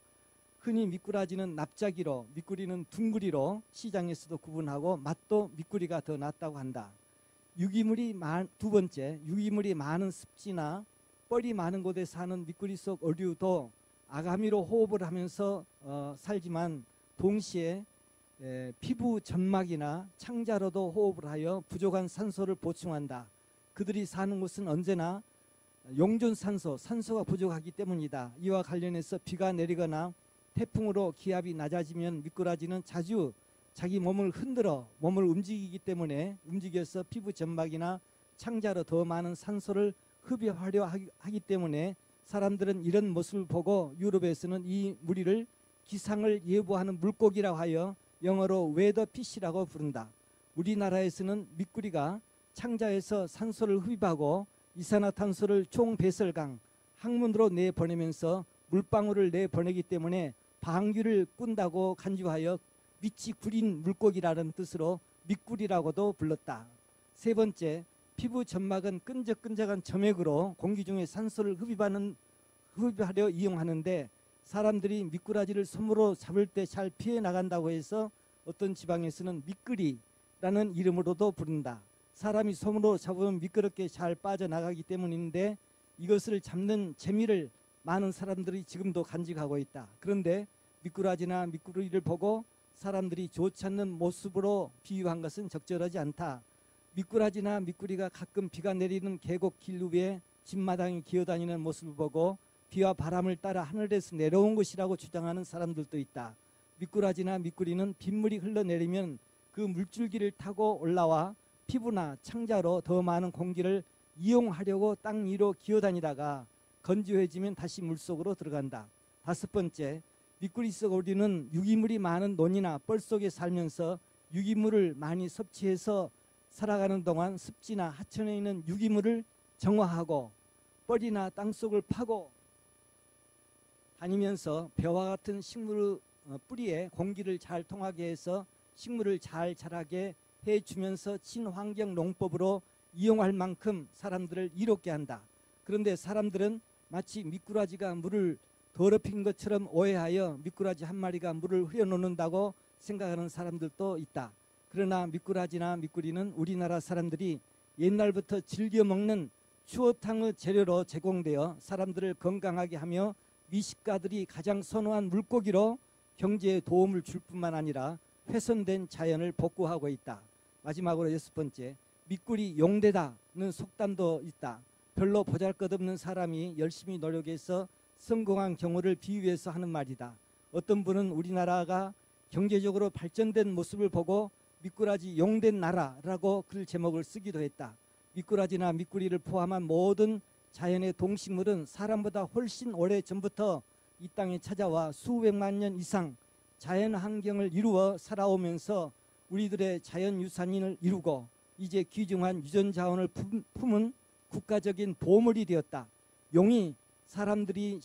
흔히 미꾸라지는 납작이로 미꾸리는 둥그리로 시장에서도 구분하고 맛도 미꾸리가 더 낫다고 한다. 두 번째, 유기물이 많은 습지나 뻘이 많은 곳에 사는 미꾸리 속 어류도 아가미로 호흡을 하면서 살지만 동시에 피부 점막이나 창자로도 호흡을 하여 부족한 산소를 보충한다. 그들이 사는 곳은 언제나 용존산소, 산소가 부족하기 때문이다. 이와 관련해서 비가 내리거나 태풍으로 기압이 낮아지면 미꾸라지는 자주 자기 몸을 흔들어 몸을 움직이기 때문에 움직여서 피부 점막이나 창자로 더 많은 산소를 흡입하려 하기 때문에 사람들은 이런 모습을 보고 유럽에서는 이 무리를 기상을 예보하는 물고기라고 하여 영어로 웨더피쉬라고 부른다. 우리나라에서는 미꾸리가 창자에서 산소를 흡입하고 이산화탄소를 총배설강 항문으로 내보내면서 물방울을 내보내기 때문에 방귀를 꾼다고 간주하여 밑이 구린 물고기라는 뜻으로 미꾸리라고도 불렀다. 세 번째, 피부 점막은 끈적끈적한 점액으로 공기 중에 산소를 흡입하려 이용하는데 사람들이 미꾸라지를 손으로 잡을 때 잘 피해 나간다고 해서 어떤 지방에서는 미끄리라는 이름으로도 부른다. 사람이 손으로 잡으면 미끄럽게 잘 빠져나가기 때문인데 이것을 잡는 재미를 많은 사람들이 지금도 간직하고 있다. 그런데 미꾸라지나 미꾸리를 보고 사람들이 좋지 않는 모습으로 비유한 것은 적절하지 않다. 미꾸라지나 미꾸리가 가끔 비가 내리는 계곡 길 위에 집마당에 기어다니는 모습을 보고 비와 바람을 따라 하늘에서 내려온 것이라고 주장하는 사람들도 있다. 미꾸라지나 미꾸리는 빗물이 흘러내리면 그 물줄기를 타고 올라와 피부나 창자로 더 많은 공기를 이용하려고 땅 위로 기어다니다가 건조해지면 다시 물속으로 들어간다. 다섯 번째, 미꾸리 속 오리는 유기물이 많은 논이나 뻘 속에 살면서 유기물을 많이 섭취해서 살아가는 동안 습지나 하천에 있는 유기물을 정화하고 뻘이나 땅속을 파고 다니면서 벼와 같은 식물 뿌리에 공기를 잘 통하게 해서 식물을 잘 자라게 해주면서 친환경 농법으로 이용할 만큼 사람들을 이롭게 한다. 그런데 사람들은 마치 미꾸라지가 물을 더럽힌 것처럼 오해하여 미꾸라지 한 마리가 물을 흐려놓는다고 생각하는 사람들도 있다. 그러나 미꾸라지나 미꾸리는 우리나라 사람들이 옛날부터 즐겨 먹는 추어탕의 재료로 제공되어 사람들을 건강하게 하며 미식가들이 가장 선호한 물고기로 경제에 도움을 줄 뿐만 아니라 훼손된 자연을 복구하고 있다. 마지막으로 6번째, 미꾸리 용되다는 속담도 있다. 별로 보잘것없는 사람이 열심히 노력해서 성공한 경우를 비유해서 하는 말이다. 어떤 분은 우리나라가 경제적으로 발전된 모습을 보고 미꾸라지 용된 나라라고 글 제목을 쓰기도 했다. 미꾸라지나 미꾸리를 포함한 모든 자연의 동식물은 사람보다 훨씬 오래 전부터 이 땅에 찾아와 수백만 년 이상 자연 환경을 이루어 살아오면서 우리들의 자연유산을 이루고 이제 귀중한 유전자원을 품은 국가적인 보물이 되었다. 용이 사람들은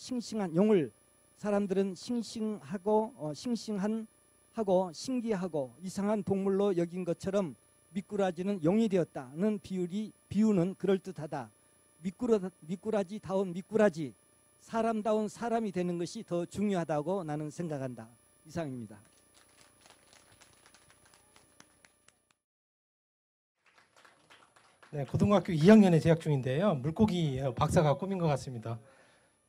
싱싱하고 싱싱하고 신기하고 이상한 동물로 여긴 것처럼 미꾸라지는 용이 되었다는 비유는 그럴듯하다. 미꾸라지다운 미꾸라지, 사람다운 사람이 되는 것이 더 중요하다고 나는 생각한다. 이상입니다. 네, 고등학교 2학년에 재학 중인데요. 물고기 박사가 꿈인 것 같습니다.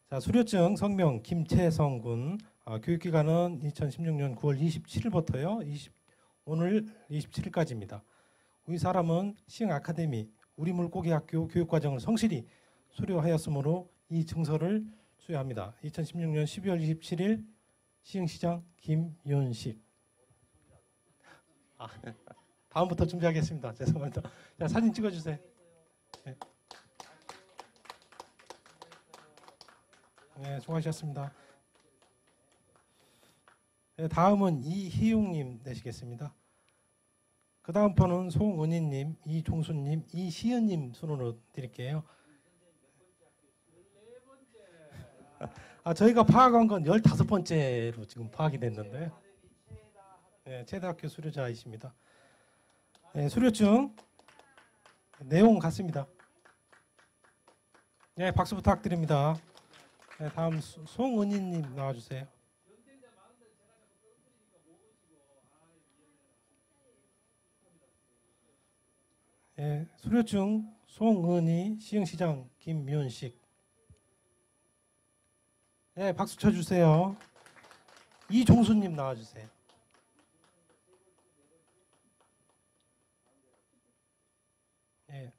자, 수료증 성명 김채성 군. 교육기간은 2016년 9월 27일부터요. 오늘 27일까지입니다. 우리 사람은 시흥 아카데미 우리 물고기 학교 교육과정을 성실히 수료하였으므로 이 증서를 수여합니다. 2016년 12월 27일 시흥시장 김윤식. 다음부터 준비하겠습니다. 죄송합니다. 자, 사진 찍어주세요. 네. 네, 수고하셨습니다. 네, 다음은 이희용님 되시겠습니다. 그 다음 번은 송은희님, 이종수님, 이시은님 순으로 드릴게요. 저희가 파악한 건 15번째로 지금 파악이 됐는데요. 네, 최대학교 수료자이십니다. 네, 수료증 내용 같습니다. 네, 박수 부탁드립니다. 네, 다음 송은희님 나와주세요. 네, 수료증 송은희, 시흥시장 김윤식. 네, 박수 쳐주세요. 이종수님 나와주세요. 네,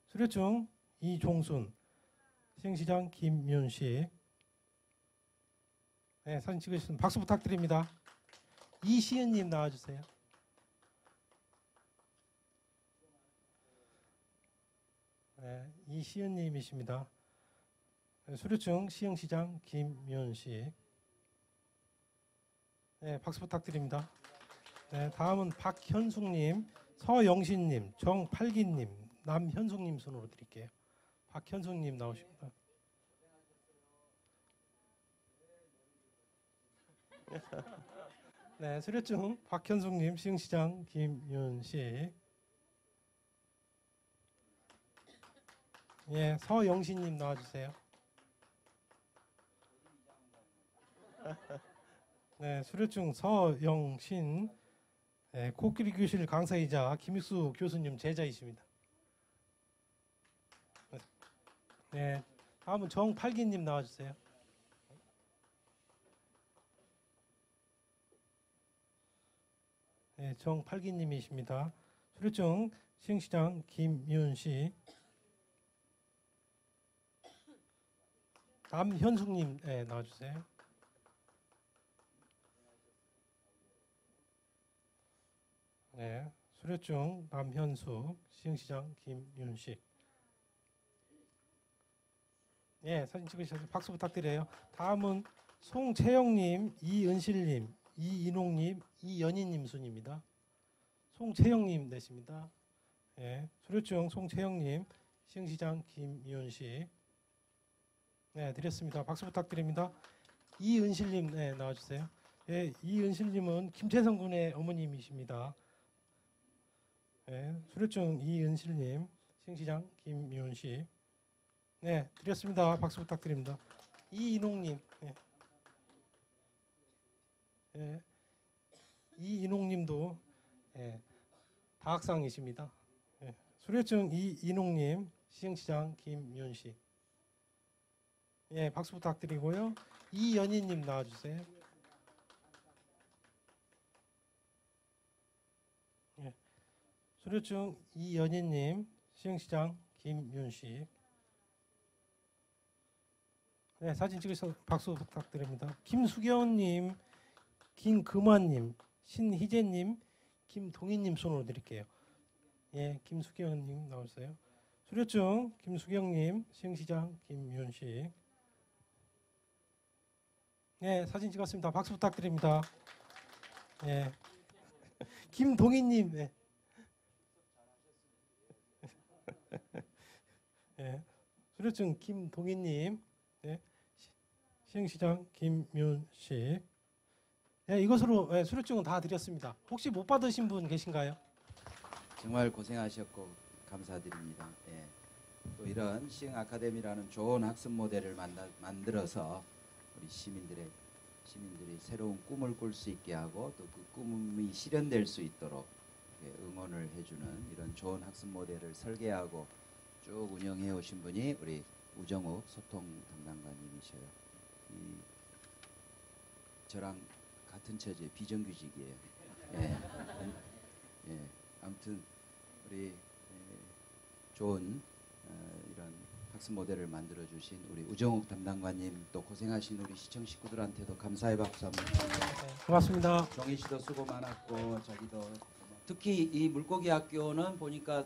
수료증 이종순, 시흥시장 김윤식. 네, 사진 찍으셨습니다. 박수 부탁드립니다. 이시은님 나와주세요. 네, 이시은님이십니다. 네, 수료증 시흥시장 김윤식. 네, 박수 부탁드립니다. 네, 다음은 박현숙님, 서영신님, 정팔기님, 남현숙님 순으로 드릴게요. 박현숙님 나오십니다. 네, 수료증 박현숙님, 시흥시장 김윤식. 예, 서영신님 나와주세요. 네, 수료증 서영신. 네, 코끼리 교실 강사이자 김익수 교수님 제자이십니다. 네, 다음은 정팔기님 나와주세요. 네, 정팔기님이십니다. 수료증 시흥시장 김윤식. 남현숙님 네, 나와주세요. 네, 수료증 남현숙, 시흥시장 김윤식. 네, 사진 찍으셔서 박수 부탁드려요. 다음은 송채영님, 이은실님, 이인홍님, 이연희님 순입니다. 송채영님 되십니다. 예, 수료증 송채영님, 시흥시장 김미연씨. 네, 드렸습니다. 박수 부탁드립니다. 이은실님, 네, 나와주세요. 예, 이은실님은 김채성 군의 어머님이십니다. 네, 수료증 이은실님, 시흥시장 김미연씨. 네, 드렸습니다. 박수 부탁드립니다. 이인홍님, 네. 예, 이인홍님도 예, 다학상이십니다. 예, 수료증 이인홍님, 시흥시장 김윤씨. 예, 박수 부탁드리고요. 이연희님 나와주세요. 예, 수료증 이연희님, 시흥시장 김윤씨. 네, 사진 찍으셔서 박수 부탁드립니다. 김수경님, 김금환님, 신희재님, 김동희님 손으로 드릴게요. 예, 김수경님 나오세요. 수료증 김수경님, 시흥시장 김윤씨. 네, 사진 찍었습니다. 박수 부탁드립니다. 예, 김동희님. 네. 예, 수료증 김동희님. 네. 시흥시장 김윤씨. 네, 이것으로 네, 수료증은 다 드렸습니다. 혹시 못 받으신 분 계신가요? 정말 고생하셨고 감사드립니다. 예. 또 이런 시흥 아카데미라는 좋은 학습 모델을 만들어서 우리 시민들이 새로운 꿈을 꿀 수 있게 하고 또 그 꿈이 실현될 수 있도록 응원을 해주는 이런 좋은 학습 모델을 설계하고 쭉 운영해 오신 분이 우리 우정욱 소통 담당관님이셔요. 저랑 같은 처지의 비정규직이에요. 예. 예. 아무튼 우리 좋은 이런 학습 모델을 만들어 주신 우리 우정욱 담당관님, 또 고생하신 우리 시청 식구들한테도 감사의 박수 한번. 고맙습니다. 정희 씨도 수고 많았고 자기도 특히 이 물고기 학교는 보니까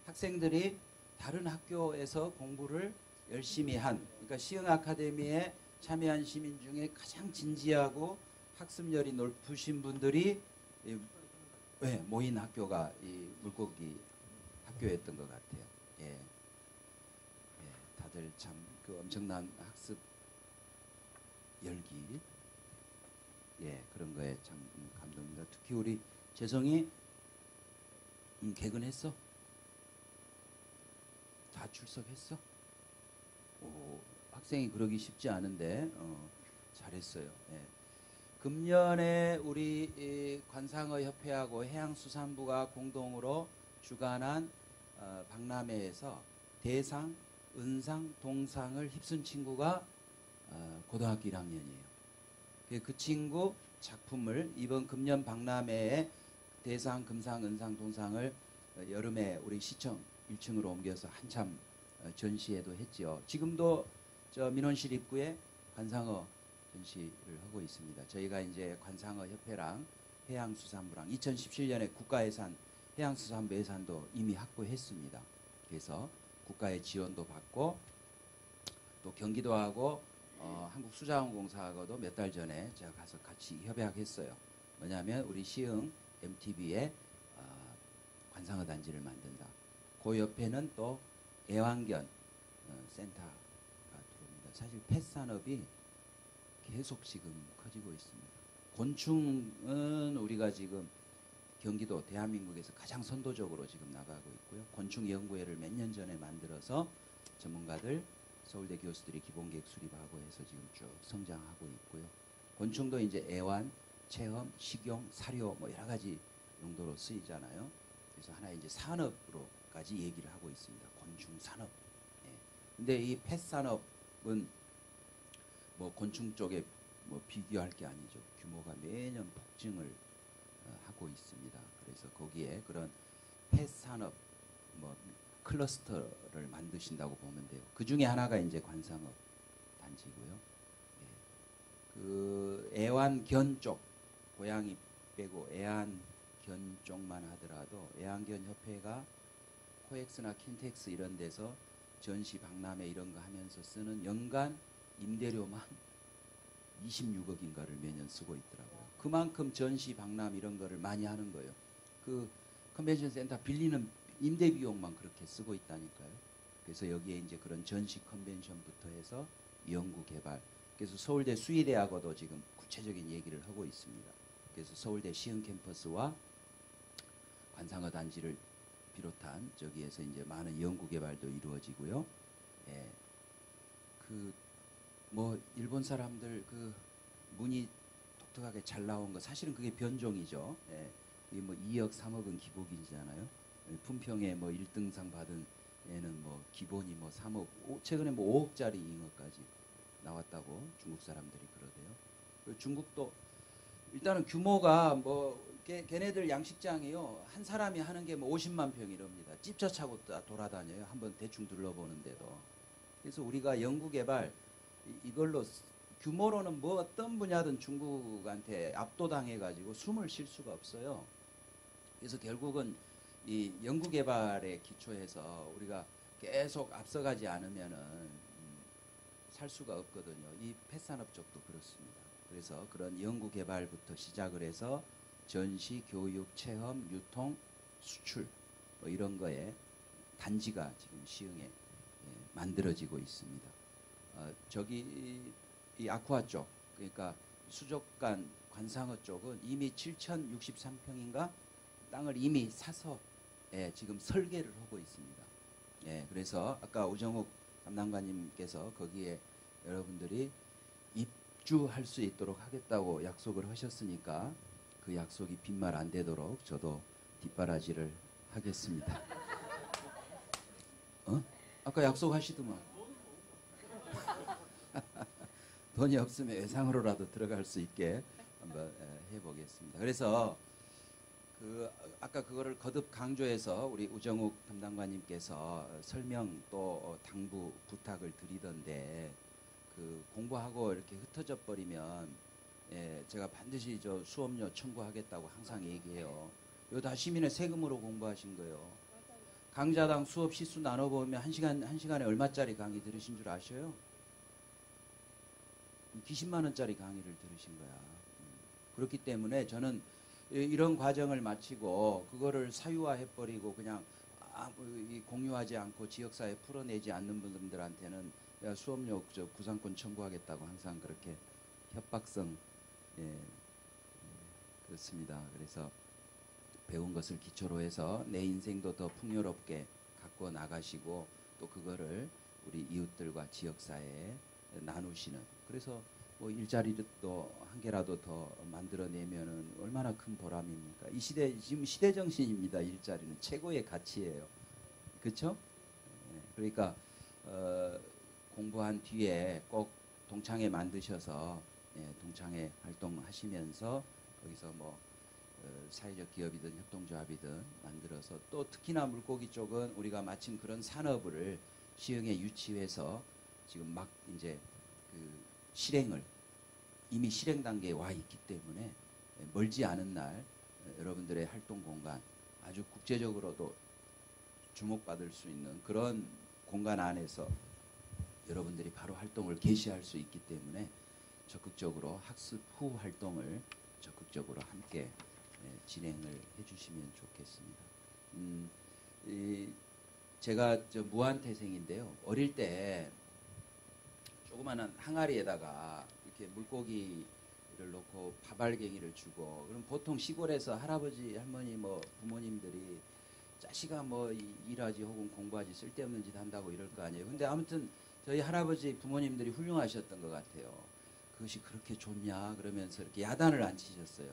학생들이 다른 학교에서 공부를 열심히 한, 그러니까 시흥 아카데미에 참여한 시민 중에 가장 진지하고 학습열이 높으신 분들이 모인 학교가 이 물고기 학교였던 것 같아요. 예. 예, 다들 참 그 엄청난 학습 열기, 예, 그런 거에 참 감동입니다. 특히 우리 재성이 개근했어? 다 출석했어? 오, 학생이 그러기 쉽지 않은데 잘했어요. 예. 금년에 우리 관상어 협회하고 해양수산부가 공동으로 주관한 박람회에서 대상, 은상, 동상을 휩쓴 친구가 고등학교 1학년이에요. 그 친구 작품을 이번 금년 박람회에 대상, 금상, 은상, 동상을 여름에 우리 시청 1층으로 옮겨서 한참 전시회도 했지요. 지금도 저 민원실 입구에 관상어 전시를 하고 있습니다. 저희가 이제 관상어 협회랑 해양수산부랑 2017년에 국가예산 해양수산부 예산도 이미 확보했습니다. 그래서 국가의 지원도 받고 또 경기도하고 한국수자원공사하고도 몇 달 전에 제가 가서 같이 협약했어요. 뭐냐면 우리 시흥 MTB에 관상어 단지를 만든다. 그 옆에는 또 애완견 센터가 들어옵니다. 사실 펫 산업이 계속 지금 커지고 있습니다. 곤충은 우리가 지금 경기도 대한민국에서 가장 선도적으로 지금 나가고 있고요. 곤충 연구회를 몇 년 전에 만들어서 전문가들, 서울대 교수들이 기본계획 수립하고 해서 지금 쭉 성장하고 있고요. 곤충도 이제 애완, 체험, 식용, 사료 뭐 여러 가지 용도로 쓰이잖아요. 그래서 하나의 이제 산업으로까지 얘기를 하고 있습니다. 곤충 산업. 예. 근데 이 펫 산업은 뭐 곤충 쪽에 뭐 비교할 게 아니죠. 규모가 매년 폭증을 하고 있습니다. 그래서 거기에 그런 펫 산업 뭐 클러스터를 만드신다고 보면 돼요. 그 중에 하나가 이제 관상업 단지고요. 예. 그 애완견 쪽, 고양이 빼고 애완견 쪽만 하더라도 애완견 협회가 코엑스나 킨텍스 이런 데서 전시 박람회 이런 거 하면서 쓰는 연간 임대료만 26억인가를 매년 쓰고 있더라고요. 그만큼 전시, 박람 이런 거를 많이 하는 거예요. 그 컨벤션 센터 빌리는 임대 비용만 그렇게 쓰고 있다니까요. 그래서 여기에 이제 그런 전시 컨벤션부터 해서 연구 개발. 그래서 서울대 수의대하고도 지금 구체적인 얘기를 하고 있습니다. 그래서 서울대 시흥 캠퍼스와 관상어 단지를 비롯한 저기에서 이제 많은 연구 개발도 이루어지고요. 예. 그 뭐 일본 사람들 그 문이 독특하게 잘 나온 거 사실은 그게 변종이죠. 예. 이게 뭐 2억, 3억은 기본이잖아요. 품평에 뭐 1등상 받은 애는 뭐 기본이 뭐 3억, 최근에 뭐 5억짜리 잉어까지 나왔다고 중국 사람들이 그러대요. 중국도 일단은 규모가 뭐 걔네들 양식장이요. 한 사람이 하는 게 뭐 50만 평 이럽니다. 찝쳐차고 돌아다녀요. 한번 대충 둘러보는데도. 그래서 우리가 연구개발 이걸로 규모로는 뭐 어떤 분야든 중국한테 압도당해가지고 숨을 쉴 수가 없어요. 그래서 결국은 이 연구개발에 기초해서 우리가 계속 앞서가지 않으면은 살 수가 없거든요. 이 펫산업 쪽도 그렇습니다. 그래서 그런 연구개발부터 시작을 해서 전시, 교육, 체험, 유통, 수출 뭐 이런 거에 단지가 지금 시흥에 만들어지고 있습니다. 저기 이 아쿠아 쪽, 그러니까 수족관 관상어 쪽은 이미 7,063평인가 땅을 이미 사서 지금 설계를 하고 있습니다. 그래서 아까 우정욱 담당관님께서 거기에 여러분들이 입주할 수 있도록 하겠다고 약속을 하셨으니까 그 약속이 빈말 안 되도록 저도 뒷바라지를 하겠습니다. 아까 약속하시더만. 돈이 없으면 외상으로라도 들어갈 수 있게 한번 해보겠습니다. 그래서 그 아까 그거를 거듭 강조해서 우리 우정욱 담당관님께서 설명 또 당부 부탁을 드리던데 그 공부하고 이렇게 흩어져 버리면 제가 반드시 저 수업료 청구하겠다고 항상 얘기해요. 이거 다 시민의 세금으로 공부하신 거예요. 강좌당 수업 시수 나눠보면 한 시간에 얼마짜리 강의 들으신 줄 아셔요? 기십만 원짜리 강의를 들으신 거야. 그렇기 때문에 저는 이런 과정을 마치고 그거를 사유화해버리고 그냥 공유하지 않고 지역사회에 풀어내지 않는 분들한테는 내가 수업료 구상권 청구하겠다고 항상 그렇게 협박성 그렇습니다. 그래서 배운 것을 기초로 해서 내 인생도 더 풍요롭게 갖고 나가시고 또 그거를 우리 이웃들과 지역사회에 나누시는, 그래서 뭐 일자리도 한 개라도 더 만들어내면은 얼마나 큰 보람입니까? 이 시대 지금 시대 정신입니다. 일자리는 최고의 가치예요. 그렇죠? 그러니까 공부한 뒤에 꼭 동창회 만드셔서 동창회 활동하시면서 거기서 뭐 사회적 기업이든 협동조합이든 만들어서 또 특히나 물고기 쪽은 우리가 마침 그런 산업을 시흥에 유치해서 지금 막 이제 그 실행을 이미 실행 단계에 와 있기 때문에 멀지 않은 날 여러분들의 활동 공간 아주 국제적으로도 주목받을 수 있는 그런 공간 안에서 여러분들이 바로 활동을 개시할 수 있기 때문에 적극적으로 학습 후 활동을 적극적으로 함께 진행을 해주시면 좋겠습니다. 제가 저 무한태생인데요. 어릴 때 조그마한 항아리에다가 이렇게 물고기를 넣고 밥알갱이를 주고, 그럼 보통 시골에서 할아버지 할머니 뭐 부모님들이 자식아 뭐 일하지 혹은 공부하지 쓸데없는 짓 한다고 이럴 거 아니에요. 근데 아무튼 저희 할아버지 부모님들이 훌륭하셨던 것 같아요. 그것이 그렇게 좋냐 그러면서 이렇게 야단을 안 치셨어요.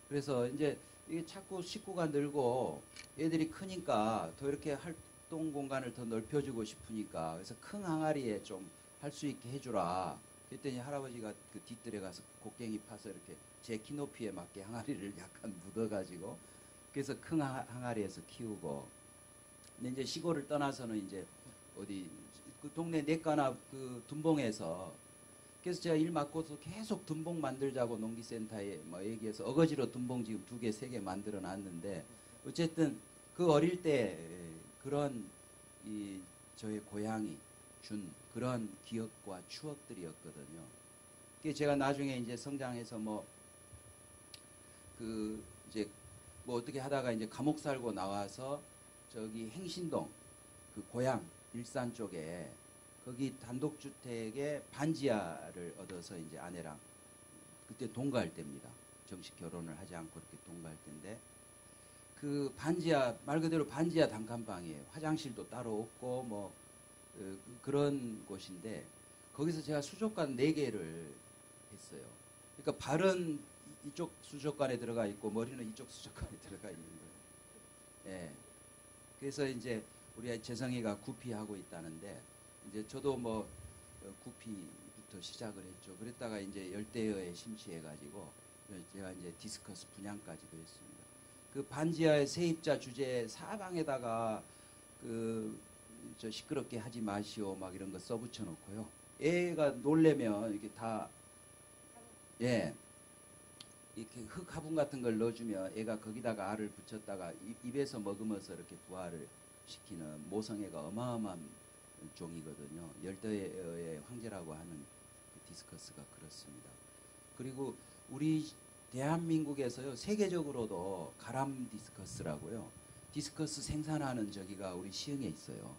그래서 이제 이게 자꾸 식구가 늘고 애들이 크니까 더 이렇게 활동 공간을 더 넓혀주고 싶으니까, 그래서 큰 항아리에 좀 할 수 있게 해주라. 그랬더니 할아버지가 그 뒷뜰에 가서 곡괭이 파서 이렇게 제 키 높이에 맞게 항아리를 약간 묻어가지고 그래서 큰 항아리에서 키우고. 근데 이제 시골을 떠나서는 이제 어디 그 동네 내과나 그 둔봉에서, 그래서 제가 일 맡고서 계속 둔봉 만들자고 농기센터에 뭐 얘기해서 어거지로 둔봉 지금 2개, 3개 만들어 놨는데, 어쨌든 그 어릴 때 그런 이 저의 고향이 준 그런 기억과 추억들이었거든요. 그게 제가 나중에 이제 성장해서 이제 어떻게 하다가 이제 감옥 살고 나와서 저기 행신동 그 고향 일산 쪽에 거기 단독주택에 반지하를 얻어서 이제 아내랑 그때 동거할 때입니다. 정식 결혼을 하지 않고 이렇게 동거할 때인데 그 반지하 말 그대로 반지하 단칸방이에요. 화장실도 따로 없고 그런 곳인데 거기서 제가 수족관 4개를 했어요. 그러니까 발은 이쪽 수족관에 들어가 있고 머리는 이쪽 수족관에 들어가 있는 거예요. 예. 그래서 이제 우리 재성이가 구피하고 있다는데 이제 저도 구피부터 시작을 했죠. 그랬다가 이제 열대어에 심취해가지고 제가 이제 디스커스 분양까지도 했습니다. 그 반지하의 세입자 주제 사방에다가 저 시끄럽게 하지 마시오 막 이런 거 써붙여 놓고요. 애가 놀래면 이렇게 다 이렇게 흙 화분 같은 걸 넣어주면 애가 거기다가 알을 붙였다가 입에서 머금어서 이렇게 부화를 시키는 모성애가 어마어마한 종이거든요. 열대어의 황제라고 하는 그 디스커스가 그렇습니다. 그리고 우리 대한민국에서요 세계적으로도 가람 디스커스라고요. 디스커스 생산하는 저기가 우리 시흥에 있어요.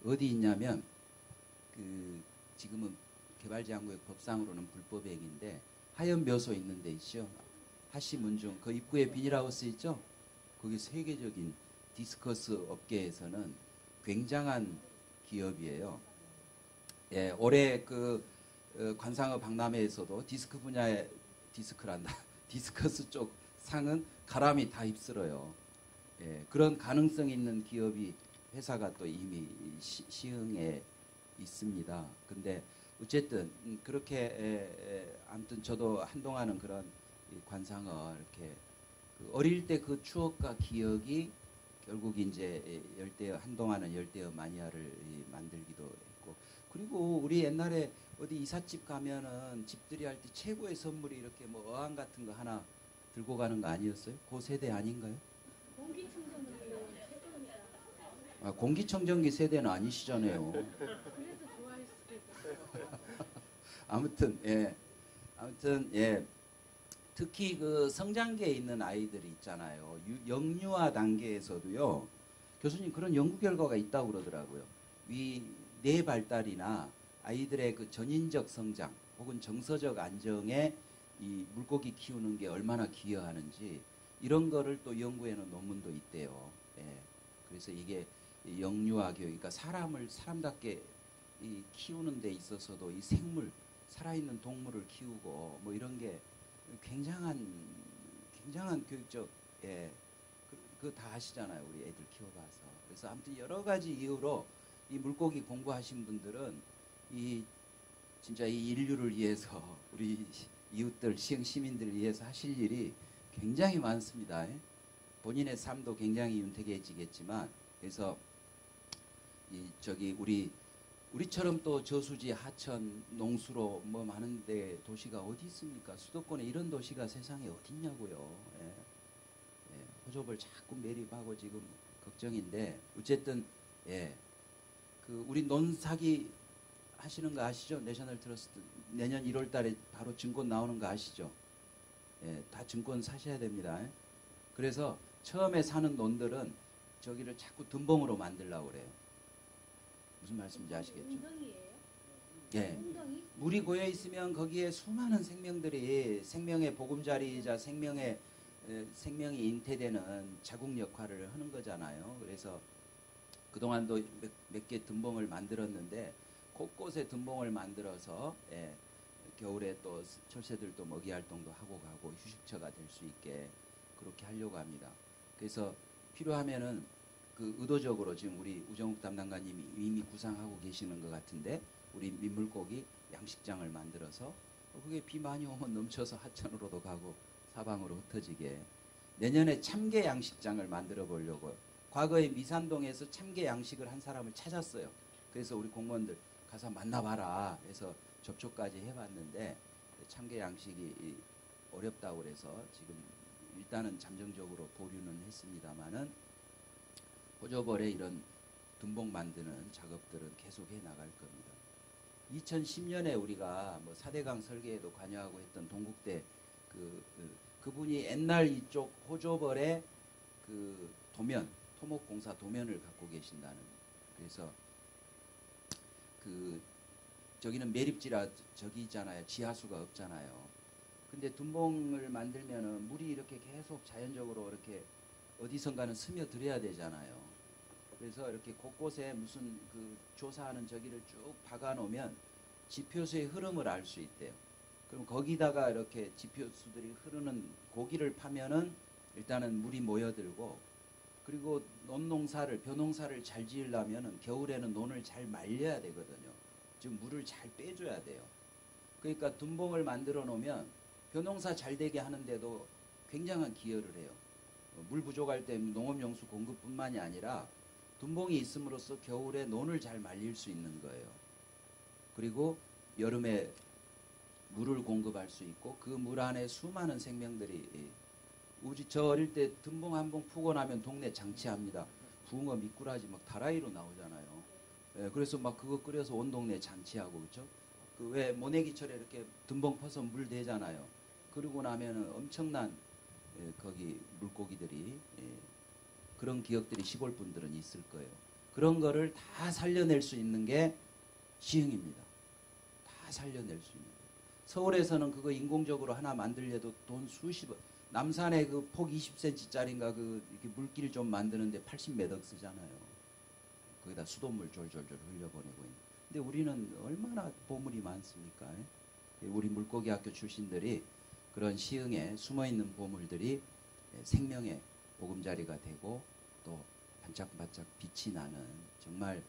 어디 있냐면 지금은 개발제한구역 법상으로는 불법행위인데 하연 묘소 있는 데 있죠. 하시문중 그 입구에 비닐하우스 있죠. 거기 세계적인 디스커스 업계에서는 굉장한 기업이에요. 예, 올해 관상어 박람회에서도 디스크 분야의 디스커스 쪽 상은 가람이 다 휩쓸어요. 예, 그런 가능성 있는 기업이 회사가 또 이미 시흥에 있습니다. 근데 어쨌든 그렇게 아무튼 저도 한동안은 그런 관상어 이렇게 어릴 때 그 추억과 기억이 결국 이제 한동안은 열대어 마니아를 만들기도 했고, 그리고 우리 옛날에 어디 이삿집 가면은 집들이 할 때 최고의 선물이 이렇게 어항 같은 거 하나 들고 가는 거 아니었어요? 그 세대 아닌가요? 공기청정기 세대는 아니시잖아요. 아무튼 특히 그 성장기에 있는 아이들이 있잖아요. 영유아 단계에서도요. 교수님 그런 연구 결과가 있다고 그러더라고요. 뇌 발달이나 아이들의 그 전인적 성장 혹은 정서적 안정에 이 물고기 키우는 게 얼마나 기여하는지 이런 거를 또 연구해놓은 논문도 있대요. 예. 그래서 이게 영유아 교육, 그러니까 사람을 사람답게 키우는 데 있어서도 이 생물, 살아있는 동물을 키우고 이런 게 굉장한 교육적, 그거 다 아시잖아요. 우리 애들 키워봐서. 그래서 아무튼 여러 가지 이유로 이 물고기 공부하신 분들은 진짜 이 인류를 위해서 우리 이웃들, 시흥 시민들을 위해서 하실 일이 굉장히 많습니다. 본인의 삶도 굉장히 윤택해지겠지만, 그래서 우리처럼 또 저수지, 하천, 농수로 많은데 도시가 어디 있습니까? 수도권에 이런 도시가 세상에 어디 있냐고요. 호접을 자꾸 매립하고 지금 걱정인데, 어쨌든 우리 논사기 하시는 거 아시죠? 내셔널 트러스트 내년 1월 달에 바로 증권 나오는 거 아시죠? 다 증권 사셔야 됩니다. 그래서 처음에 사는 논들은 저기를 자꾸 둔봉으로 만들려고 그래요. 무슨 말씀인지 아시겠죠? 예. 물이 고여 있으면 거기에 수많은 생명들이 생명의 보금자리이자 생명이 잉태되는 자국 역할을 하는 거잖아요. 그래서 그동안도 몇 개 둔봉을 만들었는데 곳곳에 둔봉을 만들어서 겨울에 또 철새들도 먹이 활동도 하고 가고 휴식처가 될 수 있게 그렇게 하려고 합니다. 그래서 필요하면은 의도적으로 지금 우리 우정욱 담당관님이 이미 구상하고 계시는 것 같은데 우리 민물고기 양식장을 만들어서 그게 비 많이 오면 넘쳐서 하천으로도 가고 사방으로 흩어지게 내년에 참개 양식장을 만들어 보려고요. 과거에 미산동에서 참개 양식을 한 사람을 찾았어요. 그래서 우리 공무원들 가서 만나봐라 해서 접촉까지 해봤는데 참개 양식이 어렵다고 그래서 지금 일단은 잠정적으로 보류는 했습니다마는 호저벌에 이런 둔봉 만드는 작업들은 계속해 나갈 겁니다. 2010년에 우리가 뭐 4대강 설계에도 관여하고 했던 동국대 그분이 옛날 이쪽 호조벌의 그 도면, 토목공사 도면을 갖고 계신다는. 그래서 그 저기는 매립지라 저기 있잖아요. 지하수가 없잖아요. 근데 둔봉을 만들면은 물이 이렇게 계속 자연적으로 이렇게 어디선가는 스며들어야 되잖아요. 그래서 이렇게 곳곳에 무슨 그 조사하는 저기를 쭉 박아 놓으면 지표수의 흐름을 알 수 있대요. 그럼 거기다가 이렇게 지표수들이 흐르는 고기를 파면은 일단은 물이 모여들고, 그리고 논농사를 벼농사를 잘 지으려면은 겨울에는 논을 잘 말려야 되거든요. 즉 물을 잘 빼줘야 돼요. 그러니까 둔봉을 만들어 놓으면 벼농사 잘 되게 하는데도 굉장한 기여를 해요. 물 부족할 때 농업용수 공급뿐만이 아니라 둔봉이 있음으로써 겨울에 논을 잘 말릴 수 있는 거예요. 그리고 여름에 물을 공급할 수 있고 그 물 안에 수많은 생명들이, 저 어릴 때 둔봉 한 봉 푸고 나면 동네 장치합니다. 붕어, 미꾸라지 막 다라이로 나오잖아요. 예, 그래서 막 그거 끓여서 온 동네 장치하고, 그렇죠? 그 왜 모내기철에 이렇게 둔봉 퍼서 물 대잖아요. 그러고 나면은 엄청난 거기 물고기들이, 그런 기억들이 시골 분들은 있을 거예요. 그런 거를 다 살려낼 수 있는 게 시흥입니다. 다 살려낼 수 있는 거. 서울에서는 그거 인공적으로 하나 만들려도 돈 수십억. 남산에 그 폭 20cm짜리인가 그 이렇게 물길 좀 만드는데 80매덕 쓰잖아요. 거기다 수돗물 졸졸졸 흘려보내고 있는. 근데 우리는 얼마나 보물이 많습니까? 우리 물고기 학교 출신들이 그런 시흥에 숨어있는 보물들이 생명의 보금자리가 되고 또 반짝반짝 빛이 나는 정말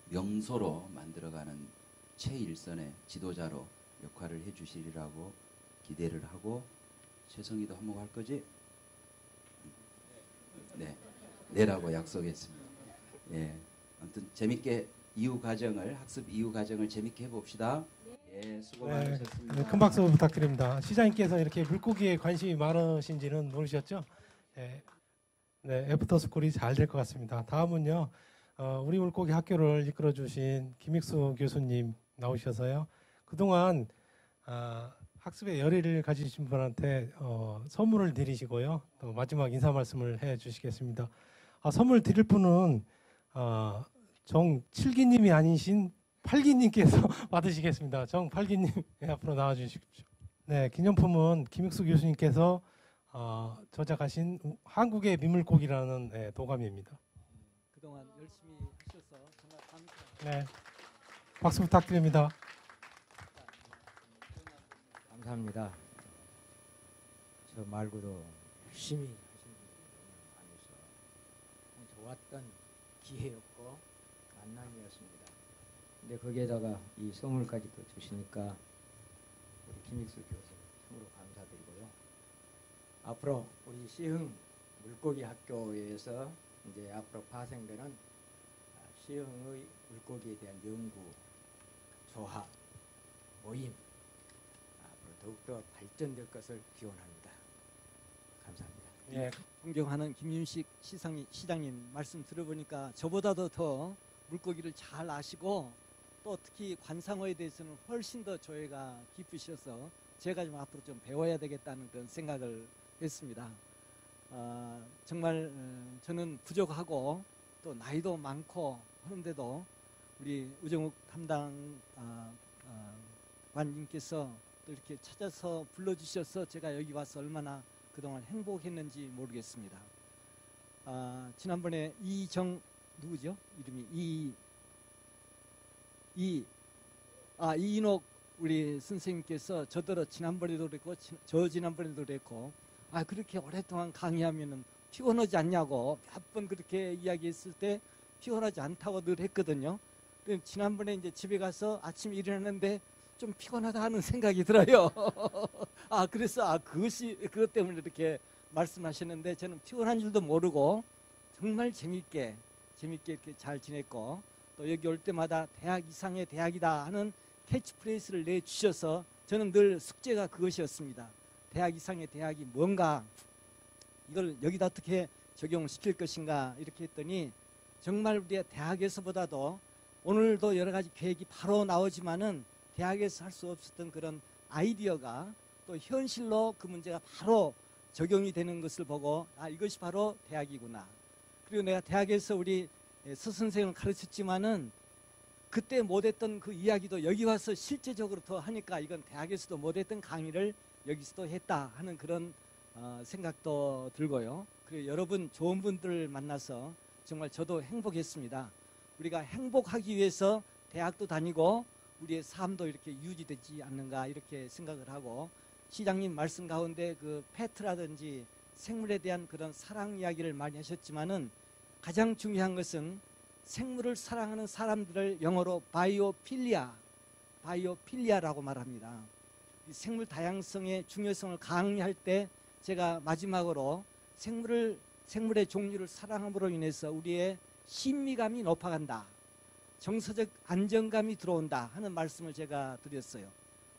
명소로 만들어가는 최일선의 지도자로 역할을 해주시리라고 기대를 하고, 최성희도 한번 할 거지? 네, 내라고 약속했습니다. 예, 아무튼 재밌게 학습 이후 과정을 재밌게 해봅시다. 예, 수고 많으셨습니다. 네, 큰 박수 부탁드립니다. 시장님께서 이렇게 물고기에 관심이 많으신지는 모르셨죠? 네, 애프터스쿨이 잘 될 것 같습니다. 다음은요, 우리 물고기 학교를 이끌어주신 김익수 교수님 나오셔서요. 그동안 학습의 열의를 가지신 분한테 선물을 드리시고요. 또 마지막 인사 말씀을 해주시겠습니다. 선물 드릴 분은 정칠기님이 아니신 팔기님께서 받으시겠습니다. 정팔기님 앞으로 나와주십시오. 네, 기념품은 김익수 교수님께서 저작하신 한국의 민물고기라는 도감입니다. 그동안 열심히 하셔서 정말 감사합니다. 네, 박수 부탁드립니다. 감사합니다. 저 말고도 열심히 하신 분들이 많으셔서 참 좋았던 기회였고 만남이었습니다. 근데 거기에다가 이 선물까지 또 주시니까 우리 김익수 교수 참으로 감사드리고요. 앞으로 우리 시흥 물고기 학교에서 이제 앞으로 파생되는 시흥의 물고기에 대한 연구, 조합, 모임 앞으로 더욱더 발전될 것을 기원합니다. 감사합니다. 예, 존경하는 김윤식 시장님 말씀 들어보니까 저보다도 더 물고기를 잘 아시고 또 특히 관상어에 대해서는 훨씬 더 조예가 깊으셔서 제가 좀 앞으로 좀 배워야 되겠다는 그런 생각을 했습니다. 정말 저는 부족하고 또 나이도 많고 하는데도 우리 우정욱 담당 관님께서 또 이렇게 찾아서 불러주셔서 제가 여기 와서 얼마나 그동안 행복했는지 모르겠습니다. 지난번에 누구죠? 이름이 이인옥 우리 선생님께서 저더러 지난번에도 그랬고 저 지난번에도 그랬고 그렇게 오랫동안 강의하면은 피곤하지 않냐고 몇 번 그렇게 이야기했을 때 피곤하지 않다고 늘 했거든요. 지난번에 이제 집에 가서 아침에 일어났는데 좀 피곤하다 하는 생각이 들어요. 그래서 그것 때문에 이렇게 말씀하셨는데 저는 피곤한 줄도 모르고 정말 재밌게 이렇게 잘 지냈고 또 여기 올 때마다 대학 이상의 대학이다 하는 캐치프레이즈를 내주셔서 저는 늘 숙제가 그것이었습니다. 대학 이상의 대학이 뭔가 이걸 여기다 어떻게 적용시킬 것인가 이렇게 했더니 정말 우리가 대학에서보다도 오늘도 여러 가지 계획이 바로 나오지만은 대학에서 할 수 없었던 그런 아이디어가 또 현실로 그 문제가 바로 적용이 되는 것을 보고 아, 이것이 바로 대학이구나. 그리고 내가 대학에서 우리 서선생을 가르쳤지만은 그때 못했던 그 이야기도 여기 와서 실제적으로 더 하니까 이건 대학에서도 못했던 강의를 여기서도 했다 하는 그런 생각도 들고요. 그리고 여러분 좋은 분들 만나서 정말 저도 행복했습니다. 우리가 행복하기 위해서 대학도 다니고 우리의 삶도 이렇게 유지되지 않는가 이렇게 생각을 하고 시장님 말씀 가운데 그 페트라든지 생물에 대한 그런 사랑 이야기를 많이 하셨지만은 가장 중요한 것은 생물을 사랑하는 사람들을 영어로 바이오필리아라고 말합니다. 이 생물 다양성의 중요성을 강의할 때 제가 마지막으로 생물의 종류를 사랑함으로 인해서 우리의 신미감이 높아간다. 정서적 안정감이 들어온다 하는 말씀을 제가 드렸어요.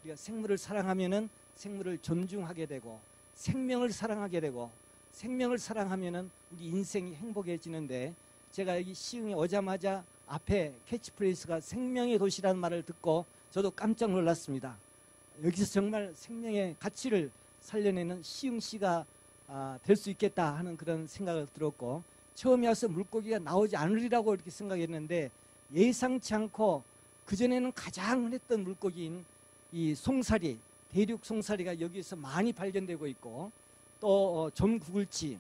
우리가 생물을 사랑하면은 생물을 존중하게 되고 생명을 사랑하게 되고 생명을 사랑하면은 우리 인생이 행복해지는데 제가 여기 시흥에 오자마자 앞에 캐치프레이스가 생명의 도시라는 말을 듣고 저도 깜짝 놀랐습니다. 여기서 정말 생명의 가치를 살려내는 시흥시가 될 수 있겠다 하는 그런 생각을 들었고 처음에 와서 물고기가 나오지 않으리라고 이렇게 생각했는데 예상치 않고 그전에는 가장 흔했던 물고기인 이 송사리, 대륙 송사리가 여기서 많이 발견되고 있고 또 점구글치,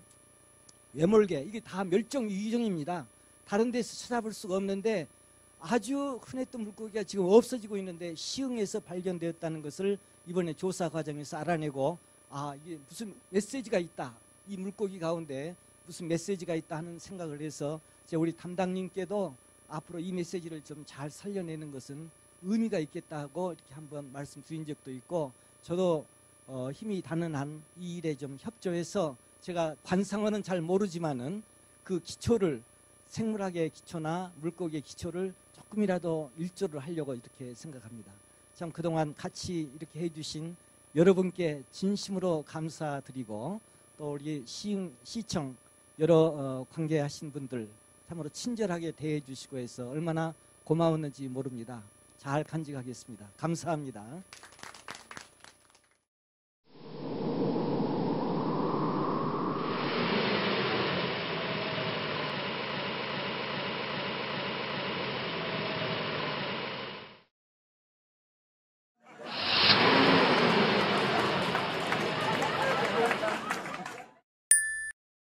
외몰개 이게 다 멸종 위기종입니다. 다른 데서 찾아볼 수가 없는데 아주 흔했던 물고기가 지금 없어지고 있는데 시흥에서 발견되었다는 것을 이번에 조사 과정에서 알아내고 아 이게 무슨 메시지가 있다. 이 물고기 가운데 무슨 메시지가 있다 하는 생각을 해서 우리 담당님께도 앞으로 이 메시지를 좀 잘 살려내는 것은 의미가 있겠다 하고 이렇게 한번 말씀드린 적도 있고 저도 힘이 닿는 한 이 일에 좀 협조해서 제가 관상어는 잘 모르지만은 그 기초를 생물학의 기초나 물고기의 기초를 조금이라도 일조를 하려고 이렇게 생각합니다. 참 그동안 같이 이렇게 해주신 여러분께 진심으로 감사드리고 또 우리 시청 여러 관계하신 분들 참으로 친절하게 대해 주시고 해서 얼마나 고마웠는지 모릅니다. 잘 간직하겠습니다. 감사합니다.